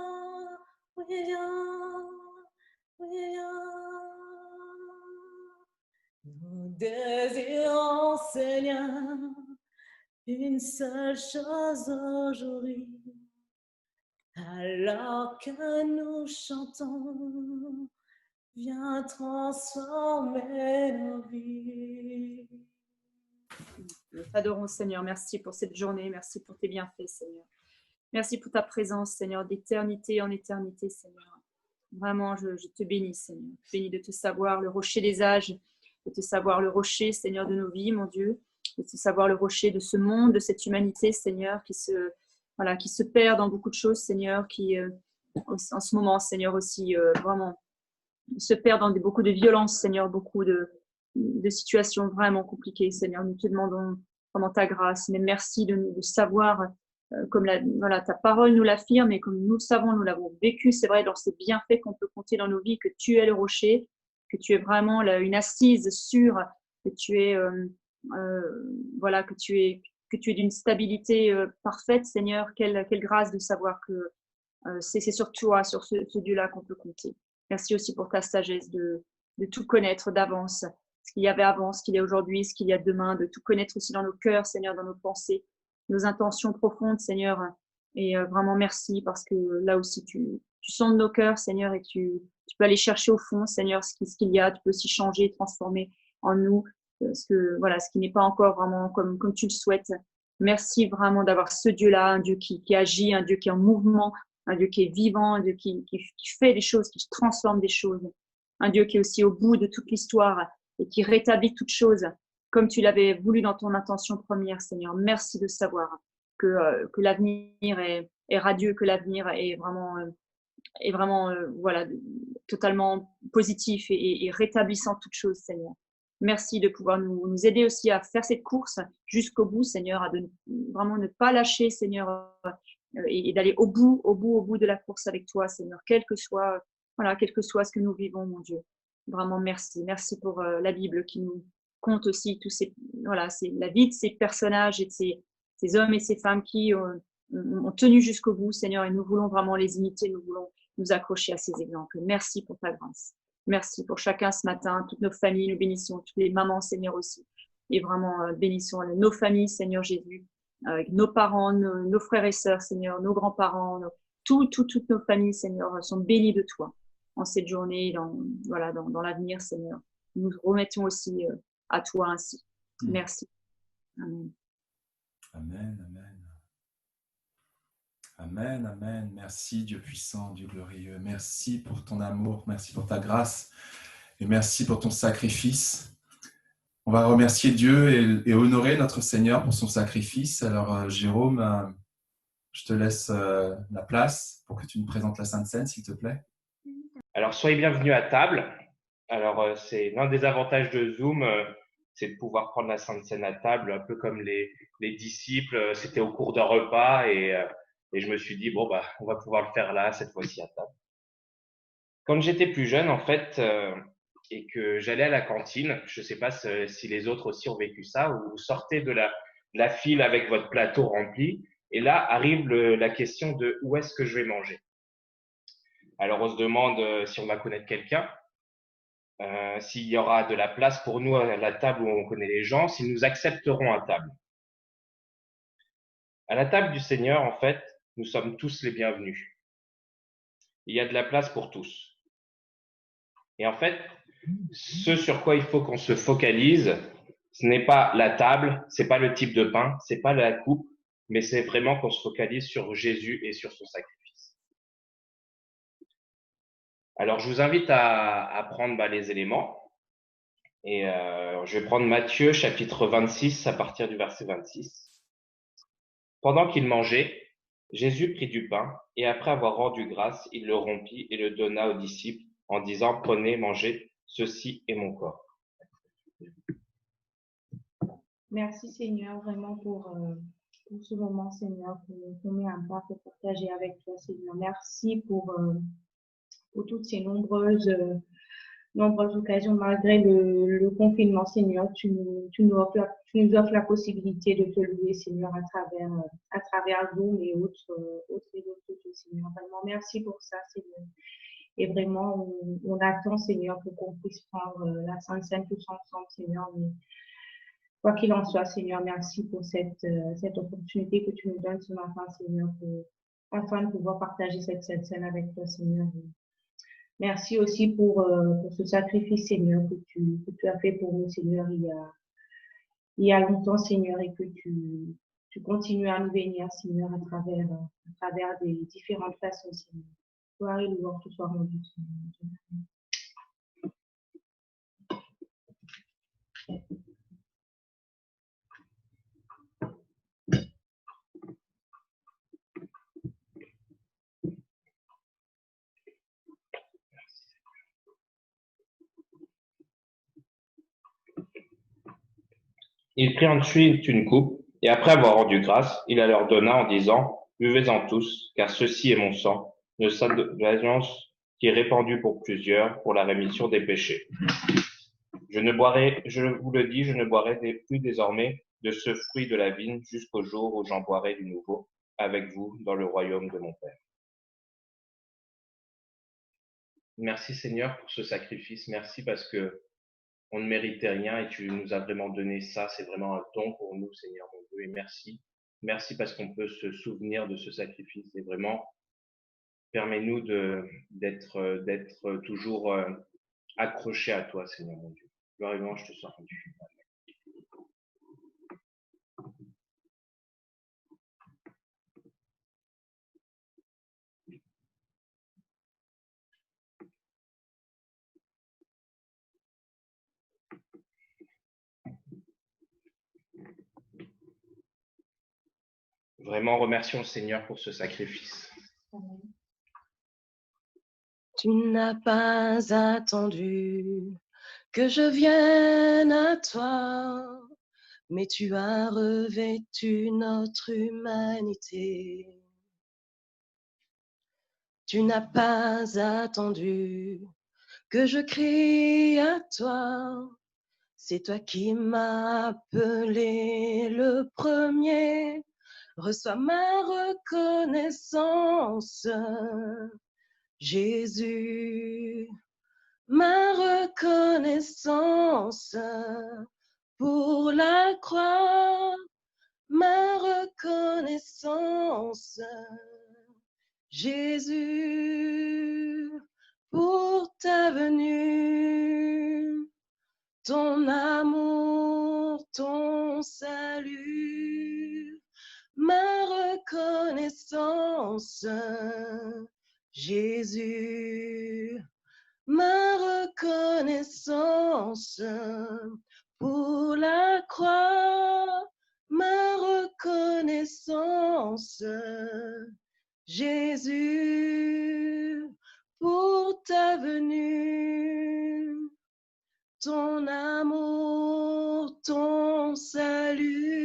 [SPEAKER 1] oui, viens, oui, viens. Nous désirons, Seigneur, une seule chose aujourd'hui, alors que nous chantons, viens transformer nos vies.
[SPEAKER 9] Nous t'adorons, Seigneur. Merci pour cette journée. Merci pour tes bienfaits, Seigneur. Merci pour ta présence, Seigneur, d'éternité en éternité, Seigneur. Vraiment, je te bénis, Seigneur. Je te bénis de te savoir le rocher des âges, de te savoir le rocher, Seigneur, de nos vies, mon Dieu, de te savoir le rocher de ce monde, de cette humanité, Seigneur, qui se perd dans beaucoup de choses, Seigneur, qui, en ce moment, Seigneur, aussi, vraiment, se perd dans beaucoup de violences, Seigneur, beaucoup de situations vraiment compliquées, Seigneur. Nous te demandons vraiment ta grâce, mais merci de savoir, comme ta parole nous l'affirme et comme nous le savons, nous l'avons vécu, c'est vrai, dans ces bienfaits qu'on peut compter dans nos vies, que tu es le rocher, que tu es vraiment une assise sûre, que tu es, que tu es d'une stabilité parfaite, Seigneur. Quelle grâce de savoir que c'est sur toi, sur ce Dieu-là qu'on peut compter. Merci aussi pour ta sagesse de tout connaître d'avance, ce qu'il y avait avant, ce qu'il y a aujourd'hui, ce qu'il y a demain, de tout connaître aussi dans nos cœurs, Seigneur, dans nos pensées, nos intentions profondes, Seigneur. Et vraiment merci parce que là aussi, tu sondes nos cœurs, Seigneur, et tu peux aller chercher au fond, Seigneur, ce qu'il y a. Tu peux aussi changer, transformer en nous ce qui n'est pas encore vraiment comme tu le souhaites. Merci vraiment d'avoir ce Dieu-là, un Dieu qui agit, un Dieu qui est en mouvement, un Dieu qui est vivant, un Dieu qui fait des choses, qui transforme des choses. Un Dieu qui est aussi au bout de toute l'histoire et qui rétablit toutes choses comme tu l'avais voulu dans ton intention première, Seigneur. Merci de savoir que l'avenir est radieux, que l'avenir est vraiment totalement positif et rétablissant toutes choses, Seigneur. Merci de pouvoir nous aider aussi à faire cette course jusqu'au bout, Seigneur, à vraiment ne pas lâcher, Seigneur, et d'aller au bout de la course avec toi, Seigneur, quel que soit ce que nous vivons, mon Dieu. Vraiment, merci. Merci pour la Bible qui nous compte aussi c'est la vie de ces personnages et de ces hommes et ces femmes qui ont tenu jusqu'au bout, Seigneur, et nous voulons vraiment les imiter, nous voulons nous accrocher à ces exemples. Merci pour ta grâce. Merci pour chacun ce matin, toutes nos familles, nous bénissons, toutes les mamans, Seigneur, aussi. Et vraiment, bénissons nos familles, Seigneur Jésus, avec nos parents, nos frères et sœurs, Seigneur, nos grands-parents, toutes nos familles, Seigneur, sont bénies de toi en cette journée, dans l'avenir, Seigneur. Nous remettons aussi à toi ainsi. Merci. Amen.
[SPEAKER 8] Amen, amen. Amen, amen. Merci Dieu puissant, Dieu glorieux. Merci pour ton amour, merci pour ta grâce et merci pour ton sacrifice. On va remercier Dieu et honorer notre Seigneur pour son sacrifice. Alors Jérôme, je te laisse la place pour que tu nous présentes la Sainte Seine, s'il te plaît.
[SPEAKER 10] Alors soyez bienvenus à table. Alors c'est l'un des avantages de Zoom, c'est de pouvoir prendre la Sainte Seine à table, un peu comme les disciples, c'était au cours d'un repas et je me suis dit, on va pouvoir le faire là, cette fois-ci à table. Quand j'étais plus jeune, en fait, et que j'allais à la cantine, je ne sais pas si les autres aussi ont vécu ça, où vous sortez de la file avec votre plateau rempli, et là arrive la question de où est-ce que je vais manger. Alors on se demande si on va connaître quelqu'un, s'il y aura de la place pour nous à la table où on connaît les gens, s'ils nous accepteront à table. À la table du Seigneur, en fait, nous sommes tous les bienvenus. Il y a de la place pour tous. Et en fait, ce sur quoi il faut qu'on se focalise, ce n'est pas la table, c'est pas le type de pain, c'est pas la coupe, mais c'est vraiment qu'on se focalise sur Jésus et sur son sacrifice. Alors, je vous invite à prendre les éléments. Et je vais prendre Matthieu chapitre 26 à partir du verset 26. Pendant qu'il mangeait, Jésus prit du pain et après avoir rendu grâce, il le rompit et le donna aux disciples en disant, prenez, mangez, ceci est mon corps.
[SPEAKER 3] Merci Seigneur, vraiment pour ce moment, Seigneur, qu'on met en part pour partager avec toi, Seigneur. Merci pour toutes ces nombreuses occasions, malgré le confinement, Seigneur. Tu nous offres la possibilité de te louer, Seigneur, à travers Zoom et autres réseaux sociaux, Seigneur. Vraiment, merci pour ça, Seigneur. Et vraiment, on attend, Seigneur, pour qu'on puisse prendre la Sainte Seine tous ensemble, Seigneur. Mais quoi qu'il en soit, Seigneur, merci pour cette opportunité que tu nous donnes ce matin, Seigneur, afin de pouvoir partager cette scène avec toi, Seigneur. Merci aussi pour ce sacrifice, Seigneur, que tu as fait pour nous, Seigneur, il y a longtemps, Seigneur, et que tu continues à nous bénir, Seigneur, à travers des différentes façons, Seigneur. Gloire et louange te soient rendues, Seigneur.
[SPEAKER 10] Il prit ensuite une coupe, et après avoir rendu grâce, il la leur donna en disant, buvez-en tous, car ceci est mon sang, de l'alliance qui est répandu pour plusieurs, pour la rémission des péchés. Je vous le dis, je ne boirai plus désormais de ce fruit de la vigne jusqu'au jour où j'en boirai du nouveau avec vous dans le royaume de mon Père. Merci Seigneur pour ce sacrifice, merci parce que on ne méritait rien et tu nous as vraiment donné ça. C'est vraiment un don pour nous, Seigneur mon Dieu. Et merci. Merci parce qu'on peut se souvenir de ce sacrifice. Et vraiment, permets-nous d'être toujours accrochés à toi, Seigneur mon Dieu. Gloire et louange, je te sois rendu. Vraiment, remercions le Seigneur pour ce sacrifice.
[SPEAKER 1] Tu n'as pas attendu que je vienne à toi, mais tu as revêtu notre humanité. Tu n'as pas attendu que je crie à toi, c'est toi qui m'as appelé le premier. Reçois ma reconnaissance, Jésus, ma reconnaissance pour la croix, ma reconnaissance, Jésus, pour ta venue, ton amour, ton salut, ma reconnaissance, Jésus, ma reconnaissance pour la croix, ma reconnaissance, Jésus, pour ta venue, ton amour, ton salut.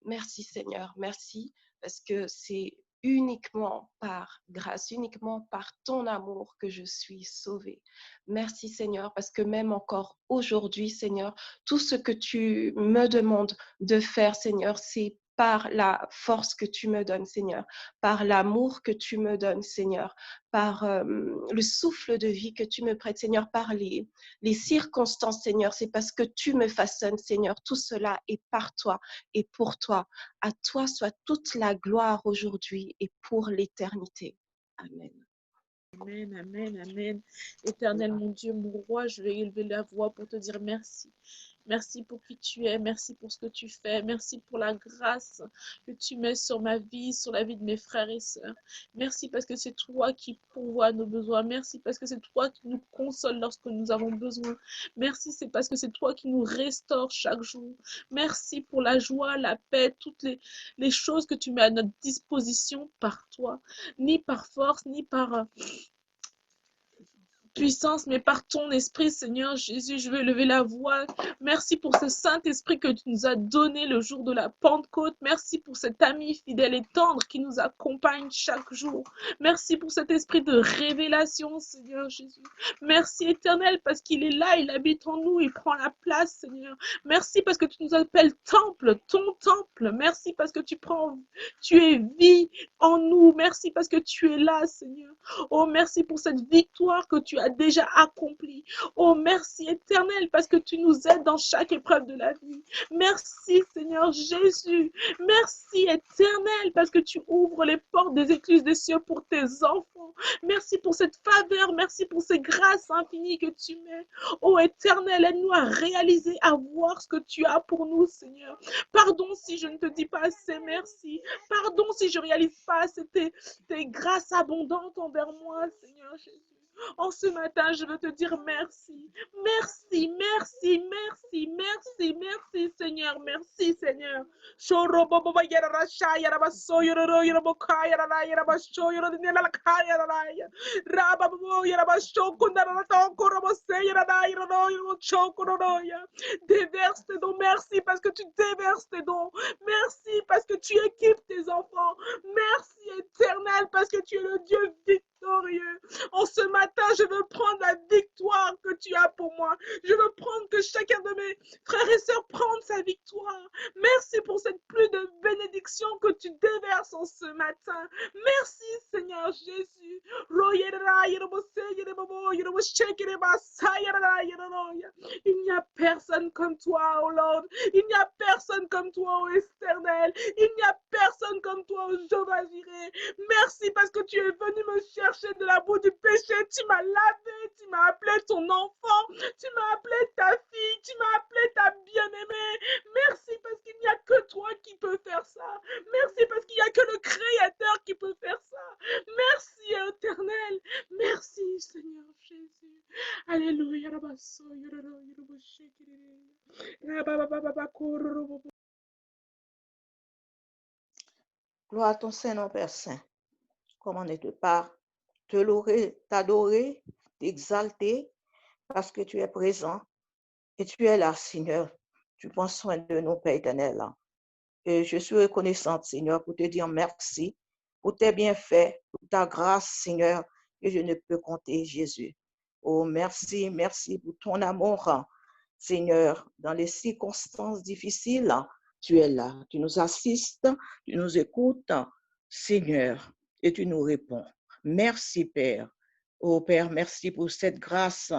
[SPEAKER 1] Merci Seigneur, merci parce que c'est uniquement par grâce, uniquement par ton amour que je suis sauvée. Merci Seigneur parce que même encore aujourd'hui Seigneur, tout ce que tu me demandes de faire Seigneur, c'est par la force que tu me donnes, Seigneur, par l'amour que tu me donnes, Seigneur, par le souffle de vie que tu me prêtes, Seigneur, par les circonstances, Seigneur. C'est parce que tu me façonnes, Seigneur. Tout cela est par toi et pour toi. À toi soit toute la gloire aujourd'hui et pour l'éternité. Amen.
[SPEAKER 11] Amen, amen, amen. Éternel, mon Dieu, mon roi, je vais élever la voix pour te dire merci. Merci pour qui tu es. Merci pour ce que tu fais. Merci pour la grâce que tu mets sur ma vie, sur la vie de mes frères et sœurs. Merci parce que c'est toi qui pourvois à nos besoins. Merci parce que c'est toi qui nous console lorsque nous avons besoin. Merci, c'est parce que c'est toi qui nous restaure chaque jour. Merci pour la joie, la paix, toutes les choses que tu mets à notre disposition par toi. Ni par force, ni par puissance, mais par ton esprit, Seigneur Jésus, je vais lever la voix. Merci pour ce Saint-Esprit que tu nous as donné le jour de la Pentecôte. Merci pour cet ami fidèle et tendre qui nous accompagne chaque jour. Merci pour cet esprit de révélation, Seigneur Jésus. Merci éternel parce qu'il est là, il habite en nous, il prend la place, Seigneur. Merci parce que tu nous appelles temple, ton temple. Merci parce que tu es vie en nous. Merci parce que tu es là, Seigneur. Oh, merci pour cette victoire que tu as déjà accomplie. Oh, merci éternel parce que tu nous aides dans chaque épreuve de la vie. Merci Seigneur Jésus. Merci éternel parce que tu ouvres les portes des écluses des cieux pour tes enfants. Merci pour cette faveur. Merci pour ces grâces infinies que tu mets. Oh éternel, aide-nous à réaliser, à voir ce que tu as pour nous, Seigneur. Pardon si je ne te dis pas assez merci. Pardon si je ne réalise pas assez tes grâces abondantes envers moi, Seigneur Jésus. En ce matin, je veux te dire merci. Merci, merci, merci, merci, merci, Seigneur. Merci, Seigneur. Déverse tes dons. Merci parce que tu déverses tes dons. Merci parce que tu équipes tes enfants. Merci éternel parce que tu es le Dieu victorieux. En ce matin, je veux prendre la victoire que tu as pour moi. Je veux prendre que chacun de mes frères et sœurs prenne sa victoire. Merci pour cette pluie de bénédiction que tu déverses en ce matin. Merci Seigneur Jésus. Il n'y a personne comme toi, oh Lord. Il n'y a personne comme toi, oh éternel. Il n'y a personne comme toi, oh Jéhovah Jireh. Merci parce que tu es venu me chercher de la boue du péché. Tu m'as lavé, tu m'as appelé ton enfant, tu m'as appelé ta fille, tu m'as appelé ta bien-aimée. Merci parce qu'il n'y a que toi qui peux faire ça. Merci parce qu'il n'y a que le Créateur qui peut faire ça. Merci éternel. Merci Seigneur Jésus. Alléluia.
[SPEAKER 12] Gloire à ton Saint-Nom, Père Saint. Comment ne pas te louer, t'adorer, t'exalter, parce que tu es présent et tu es là, Seigneur. Tu prends soin de nous, Père éternel. Et je suis reconnaissante, Seigneur, pour te dire merci, pour tes bienfaits, pour ta grâce, Seigneur, que je ne peux compter, Jésus. Oh, merci, merci pour ton amour, Seigneur, dans les circonstances difficiles. Tu es là, tu nous assistes, tu nous écoutes, Seigneur, et tu nous réponds. Merci, Père. Oh, Père, merci pour cette grâce,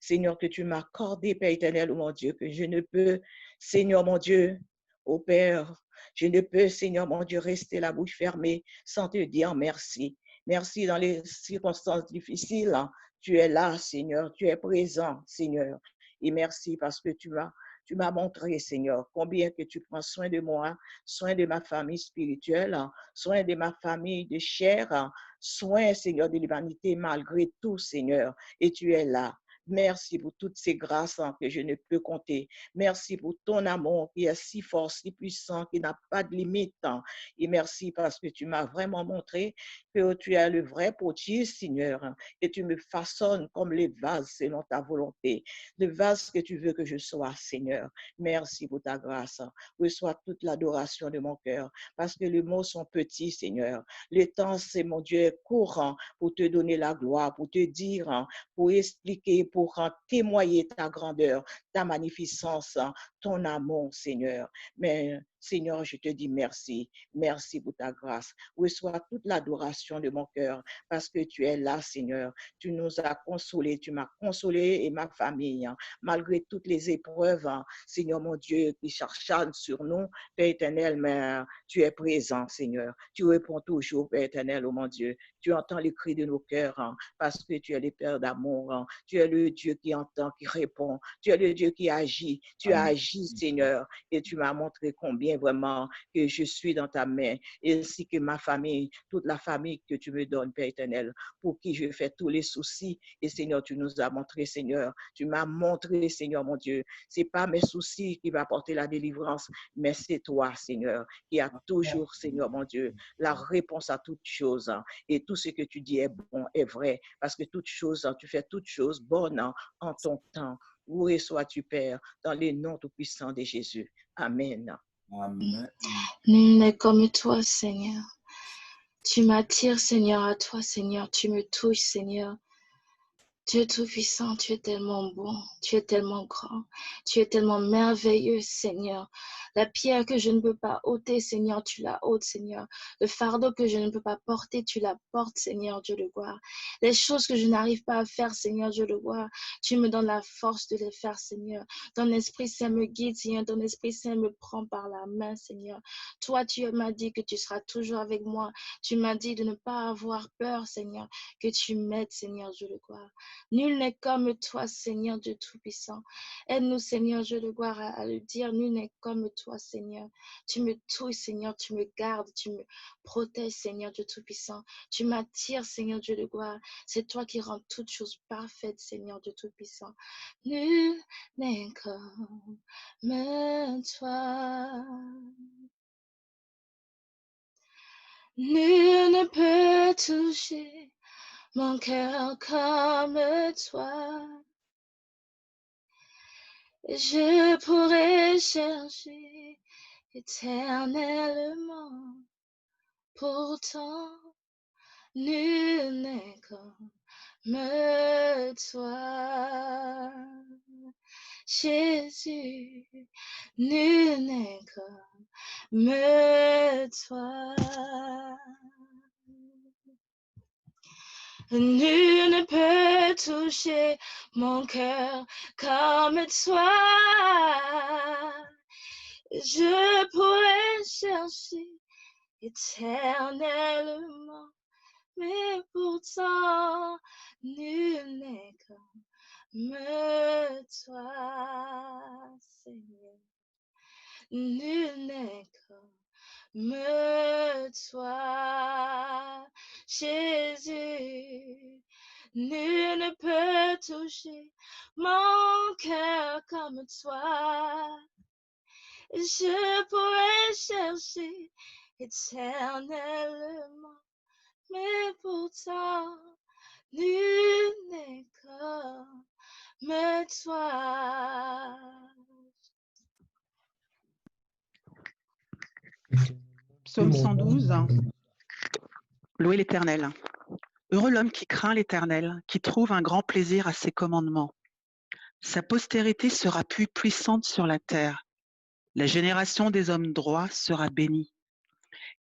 [SPEAKER 12] Seigneur, que tu m'as accordée, Père éternel, oh mon Dieu, que je ne peux, Seigneur, mon Dieu, oh Père, je ne peux, Seigneur, mon Dieu, rester la bouche fermée sans te dire merci. Merci dans les circonstances difficiles. Tu es là, Seigneur, tu es présent, Seigneur. Et merci parce que tu m'as montré, Seigneur, combien que tu prends soin de moi, soin de ma famille spirituelle, soin de ma famille de chair, soin, Seigneur, de l'humanité malgré tout, Seigneur. Et tu es là. Merci pour toutes ces grâces que je ne peux compter. Merci pour ton amour qui est si fort, si puissant, qui n'a pas de limite. Et merci parce que tu m'as vraiment montré que tu es le vrai potier, Seigneur, et tu me façonnes comme les vases selon ta volonté. Le vase que tu veux que je sois, Seigneur. Merci pour ta grâce. Reçois toute l'adoration de mon cœur parce que les mots sont petits, Seigneur. Le temps, c'est mon Dieu, courant pour te donner la gloire, pour te dire, pour expliquer, pour témoigner ta grandeur, ta magnificence, ton amour, Seigneur. Mais Seigneur, je te dis merci. Merci pour ta grâce. Reçois toute l'adoration de mon cœur parce que tu es là, Seigneur. Tu nous as consolés, tu m'as consolé et ma famille, malgré toutes les épreuves, Seigneur mon Dieu, qui s'acharnent sur nous, Père éternel, mais tu es présent, Seigneur. Tu réponds toujours, Père éternel, oh mon Dieu. Tu entends les cris de nos cœurs parce que tu es le Père d'amour. Tu es le Dieu qui entend, qui répond. Tu es le Dieu qui agit. Tu as agi, Seigneur, et tu m'as montré combien vraiment que je suis dans ta main, ainsi que ma famille, toute la famille que tu me donnes, Père éternel, pour qui je fais tous les soucis. Et Seigneur, tu nous as montré, Seigneur, tu m'as montré, Seigneur mon Dieu, c'est pas mes soucis qui vont apporter la délivrance, mais c'est toi, Seigneur, qui a toujours, Seigneur mon Dieu, la réponse à toutes choses. Et tout ce que tu dis est bon, est vrai, parce que toutes choses, tu fais toutes choses bonnes en ton temps. Où sois-tu, Père, dans les noms tout-puissants de Jésus. Amen.
[SPEAKER 8] Amen.
[SPEAKER 3] Nul n'est comme toi, Seigneur. Tu m'attires, Seigneur, à toi, Seigneur. Tu me touches, Seigneur. Dieu Tout-Puissant, tu es tellement bon, tu es tellement grand, tu es tellement merveilleux, Seigneur. La pierre que je ne peux pas ôter, Seigneur, tu la ôtes, Seigneur. Le fardeau que je ne peux pas porter, tu la portes, Seigneur, Dieu de gloire. Les choses que je n'arrive pas à faire, Seigneur, Dieu de gloire, tu me donnes la force de les faire, Seigneur. Ton Esprit Saint me guide, Seigneur. Ton Esprit Saint me prend par la main, Seigneur. Toi, tu m'as dit que tu seras toujours avec moi. Tu m'as dit de ne pas avoir peur, Seigneur, que tu m'aides, Seigneur, Dieu de gloire. Nul n'est comme toi, Seigneur Dieu Tout-Puissant. Aide-nous, Seigneur Dieu de gloire, à le dire. Nul n'est comme toi, Seigneur. Tu me touches, Seigneur. Tu me gardes. Tu me protèges, Seigneur Dieu Tout-Puissant. Tu m'attires, Seigneur Dieu de gloire. C'est toi qui rends toutes choses parfaites, Seigneur Dieu Tout-Puissant. Nul n'est comme toi. Nul ne peut toucher mon cœur comme toi. Je pourrais chercher éternellement. Pourtant, nul n'est comme toi. Jésus, nul n'est comme toi. Nul ne peut toucher mon cœur comme toi. Je pourrais chercher éternellement, mais pourtant, nul n'est comme toi, Seigneur. Nul n'est comme toi, Jésus. Nul ne peut toucher mon cœur comme toi. Je pourrais chercher éternellement, mais pourtant, nul n'est comme toi.
[SPEAKER 5] Psaume 112. Louez l'Éternel. Heureux l'homme qui craint l'Éternel, qui trouve un grand plaisir à ses commandements. Sa postérité sera plus puissante sur la terre. La génération des hommes droits sera bénie.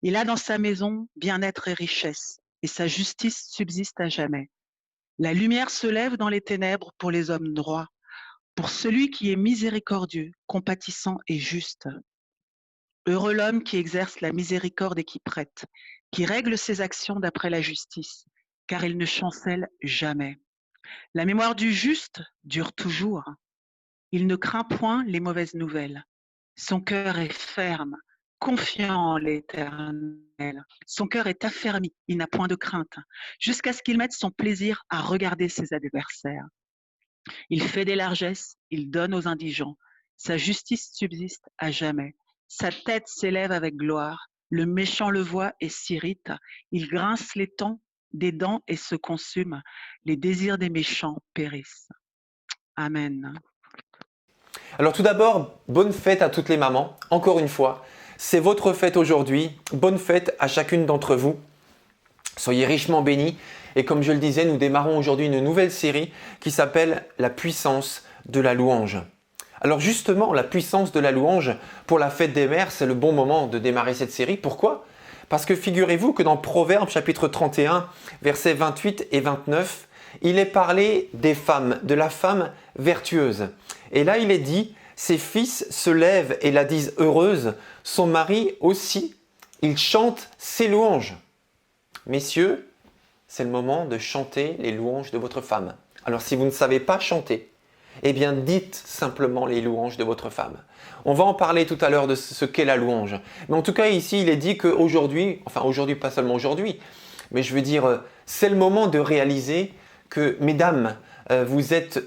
[SPEAKER 5] Il a dans sa maison bien-être et richesse, et sa justice subsiste à jamais. La lumière se lève dans les ténèbres pour les hommes droits, pour celui qui est miséricordieux, compatissant et juste. Heureux l'homme qui exerce la miséricorde et qui prête, qui règle ses actions d'après la justice, car il ne chancelle jamais. La mémoire du juste dure toujours. Il ne craint point les mauvaises nouvelles. Son cœur est ferme, confiant en l'Éternel. Son cœur est affermi, il n'a point de crainte, jusqu'à ce qu'il mette son plaisir à regarder ses adversaires. Il fait des largesses, il donne aux indigents. Sa justice subsiste à jamais. Sa tête s'élève avec gloire. Le méchant le voit et s'irrite. Il grince des dents et se consume. Les désirs des méchants périssent. Amen.
[SPEAKER 2] Alors tout d'abord, bonne fête à toutes les mamans. Encore une fois, c'est votre fête aujourd'hui. Bonne fête à chacune d'entre vous. Soyez richement bénis. Et comme je le disais, nous démarrons aujourd'hui une nouvelle série qui s'appelle « La puissance de la louange ». Alors justement, la puissance de la louange pour la fête des mères, c'est le bon moment de démarrer cette série. Pourquoi? Parce que figurez-vous que dans Proverbes chapitre 31, versets 28 et 29, il est parlé des femmes, de la femme vertueuse. Et là, il est dit, ses fils se lèvent et la disent heureuse, son mari aussi, il chante ses louanges. Messieurs, c'est le moment de chanter les louanges de votre femme. Alors si vous ne savez pas chanter, eh bien dites simplement les louanges de votre femme. On va en parler tout à l'heure de ce qu'est la louange. Mais en tout cas ici, il est dit qu'aujourd'hui, enfin aujourd'hui, pas seulement aujourd'hui, mais je veux dire, c'est le moment de réaliser que, mesdames, vous êtes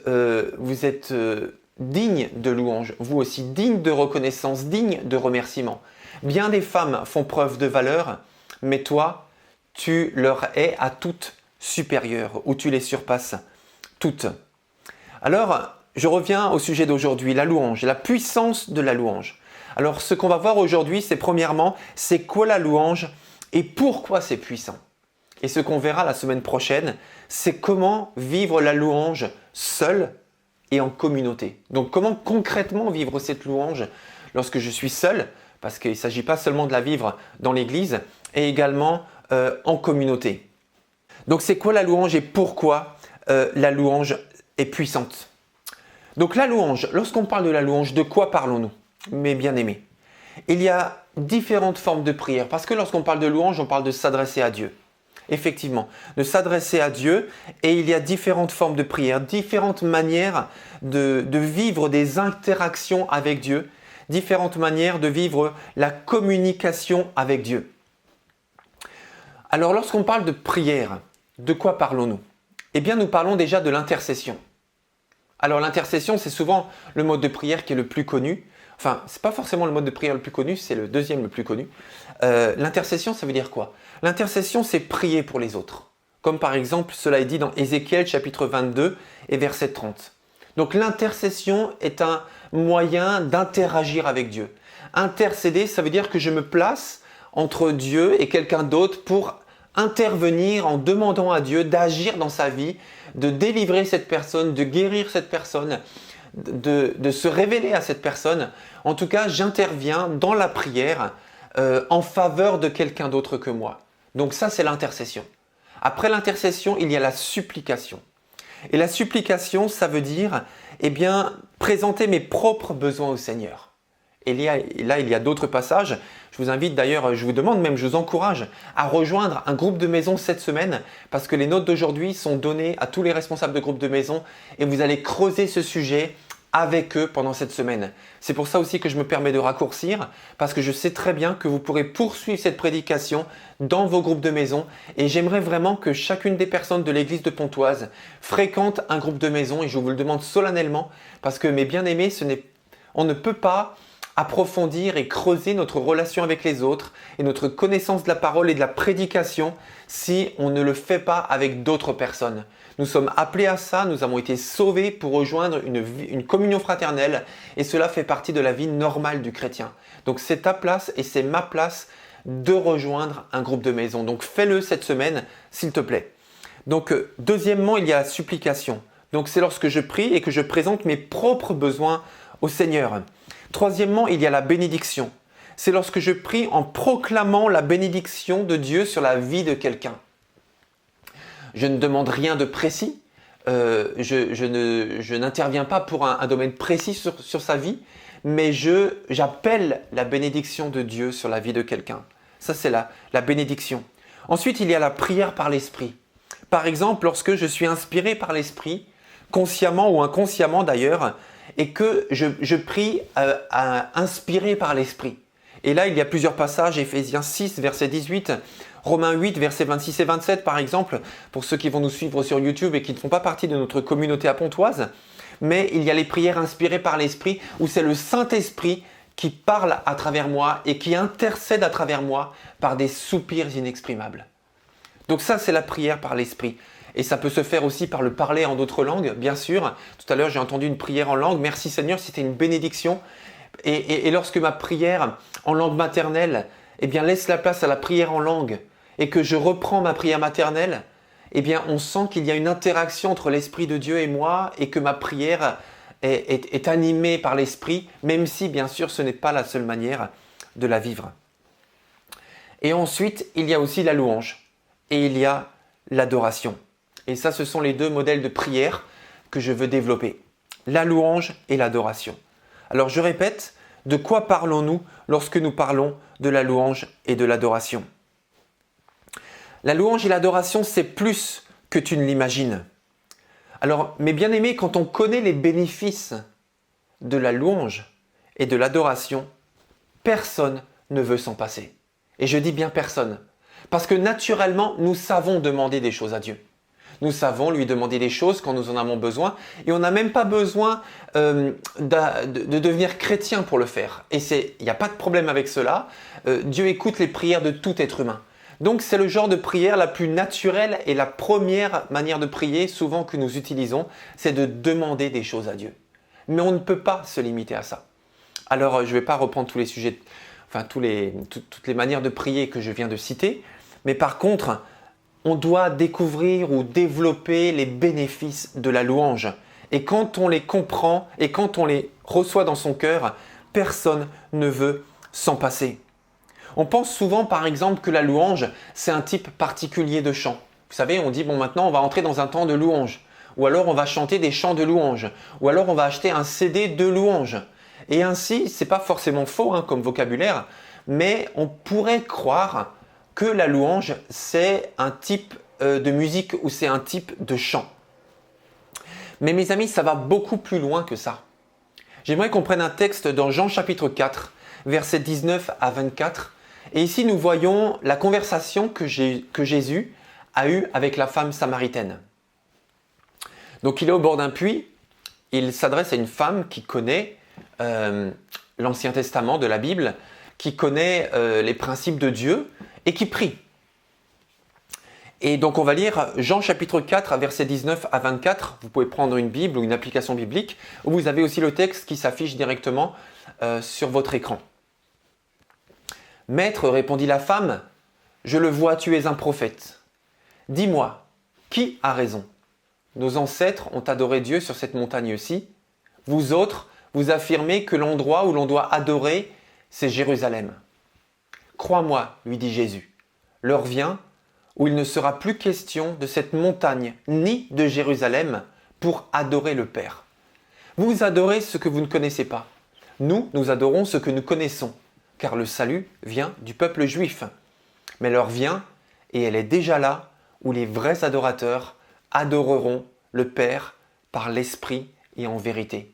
[SPEAKER 2] dignes de louange, vous aussi dignes de reconnaissance, dignes de remerciement. Bien des femmes font preuve de valeur, mais toi, tu leur es à toutes supérieures, ou tu les surpasses toutes. Alors, je reviens au sujet d'aujourd'hui, la louange, la puissance de la louange. Alors, ce qu'on va voir aujourd'hui, c'est premièrement, c'est quoi la louange et pourquoi c'est puissant. Et ce qu'on verra la semaine prochaine, c'est comment vivre la louange seul et en communauté. Donc, comment concrètement vivre cette louange lorsque je suis seul, parce qu'il ne s'agit pas seulement de la vivre dans l'église, et également en communauté. Donc, c'est quoi la louange et pourquoi la louange est puissante? Donc la louange, lorsqu'on parle de la louange, de quoi parlons-nous, mes bien-aimés? Il y a différentes formes de prière, parce que lorsqu'on parle de louange, on parle de s'adresser à Dieu. Effectivement, de s'adresser à Dieu, et il y a différentes formes de prière, différentes manières de vivre des interactions avec Dieu, différentes manières de vivre la communication avec Dieu. Alors lorsqu'on parle de prière, de quoi parlons-nous? Eh bien nous parlons déjà de l'intercession. Alors l'intercession, c'est souvent le mode de prière qui est le plus connu. Enfin, ce n'est pas forcément le mode de prière le plus connu, c'est le deuxième le plus connu. L'intercession, ça veut dire quoi? L'intercession, c'est prier pour les autres. Comme par exemple, cela est dit dans Ézéchiel chapitre 22 et verset 30. Donc l'intercession est un moyen d'interagir avec Dieu. Intercéder, ça veut dire que je me place entre Dieu et quelqu'un d'autre pour intervenir en demandant à Dieu d'agir dans sa vie, de délivrer cette personne, de guérir cette personne, de se révéler à cette personne. En tout cas, j'interviens dans la prière en faveur de quelqu'un d'autre que moi. Donc ça, c'est l'intercession. Après l'intercession, il y a la supplication. Et la supplication, ça veut dire, eh bien, présenter mes propres besoins au Seigneur. Et là, il y a d'autres passages. Je vous invite d'ailleurs, je vous demande même, je vous encourage à rejoindre un groupe de maison cette semaine parce que les notes d'aujourd'hui sont données à tous les responsables de groupes de maison et vous allez creuser ce sujet avec eux pendant cette semaine. C'est pour ça aussi que je me permets de raccourcir parce que je sais très bien que vous pourrez poursuivre cette prédication dans vos groupes de maison et j'aimerais vraiment que chacune des personnes de l'église de Pontoise fréquente un groupe de maison et je vous le demande solennellement parce que mes bien-aimés, on ne peut pas approfondir et creuser notre relation avec les autres et notre connaissance de la parole et de la prédication si on ne le fait pas avec d'autres personnes. Nous sommes appelés à ça, nous avons été sauvés pour rejoindre une communion fraternelle et cela fait partie de la vie normale du chrétien. Donc c'est ta place et c'est ma place de rejoindre un groupe de maison. Donc fais-le cette semaine s'il te plaît. Donc deuxièmement, il y a la supplication. Donc c'est lorsque je prie et que je présente mes propres besoins au Seigneur. Troisièmement, il y a la bénédiction. C'est lorsque je prie en proclamant la bénédiction de Dieu sur la vie de quelqu'un. Je ne demande rien de précis, je n'interviens pas pour un domaine précis sur sa vie, mais j'appelle la bénédiction de Dieu sur la vie de quelqu'un. Ça, c'est la bénédiction. Ensuite, il y a la prière par l'Esprit. Par exemple, lorsque je suis inspiré par l'Esprit, consciemment ou inconsciemment d'ailleurs, et que je prie inspiré par l'Esprit. Et là, il y a plusieurs passages, Éphésiens 6, verset 18, Romains 8, versets 26 et 27 par exemple, pour ceux qui vont nous suivre sur YouTube et qui ne font pas partie de notre communauté à Pontoise. Mais il y a les prières inspirées par l'Esprit, où c'est le Saint-Esprit qui parle à travers moi et qui intercède à travers moi par des soupirs inexprimables. Donc ça, c'est la prière par l'Esprit. Et ça peut se faire aussi par le parler en d'autres langues, bien sûr. Tout à l'heure, j'ai entendu une prière en langue. Merci Seigneur, c'était une bénédiction. Et lorsque ma prière en langue maternelle, eh bien, laisse la place à la prière en langue et que je reprends ma prière maternelle, eh bien, on sent qu'il y a une interaction entre l'Esprit de Dieu et moi et que ma prière est animée par l'Esprit, même si bien sûr ce n'est pas la seule manière de la vivre. Et ensuite, il y a aussi la louange et il y a l'adoration. Et ça, ce sont les deux modèles de prière que je veux développer. La louange et l'adoration. Alors je répète, de quoi parlons-nous lorsque nous parlons de la louange et de l'adoration? La louange et l'adoration, c'est plus que tu ne l'imagines. Alors, mes bien-aimés, quand on connaît les bénéfices de la louange et de l'adoration, personne ne veut s'en passer. Et je dis bien personne. Parce que naturellement, nous savons demander des choses à Dieu. Nous savons lui demander des choses quand nous en avons besoin. Et on n'a même pas besoin de devenir chrétien pour le faire. Et il n'y a pas de problème avec cela. Dieu écoute les prières de tout être humain. Donc c'est le genre de prière la plus naturelle et la première manière de prier souvent que nous utilisons, c'est de demander des choses à Dieu. Mais on ne peut pas se limiter à ça. Alors je ne vais pas reprendre tous les sujets, toutes les manières de prier que je viens de citer, mais par contre, on doit découvrir ou développer les bénéfices de la louange. Et quand on les comprend et quand on les reçoit dans son cœur, personne ne veut s'en passer. On pense souvent par exemple que la louange, c'est un type particulier de chant. Vous savez, on dit bon maintenant on va entrer dans un temps de louange. Ou alors on va chanter des chants de louange. Ou alors on va acheter un CD de louange. Et ainsi, ce n'est pas forcément faux comme vocabulaire, mais on pourrait croire que la louange, c'est un type de musique ou c'est un type de chant. Mais mes amis, ça va beaucoup plus loin que ça. J'aimerais qu'on prenne un texte dans Jean chapitre 4, versets 19 à 24. Et ici, nous voyons la conversation que Jésus a eue avec la femme samaritaine. Donc, il est au bord d'un puits. Il s'adresse à une femme qui connaît l'Ancien Testament de la Bible, qui connaît les principes de Dieu et qui prie. Et donc, on va lire Jean chapitre 4, versets 19 à 24. Vous pouvez prendre une Bible ou une application biblique, où vous avez aussi le texte qui s'affiche directement sur votre écran. « Maître, répondit la femme, je le vois, tu es un prophète. Dis-moi, qui a raison? Nos ancêtres ont adoré Dieu sur cette montagne-ci. Vous autres, vous affirmez que l'endroit où l'on doit adorer, c'est Jérusalem. Crois-moi, lui dit Jésus, l'heure vient où il ne sera plus question de cette montagne ni de Jérusalem pour adorer le Père. Vous adorez ce que vous ne connaissez pas. Nous adorons ce que nous connaissons, car le salut vient du peuple juif. Mais l'heure vient, et elle est déjà là, où les vrais adorateurs adoreront le Père par l'Esprit et en vérité.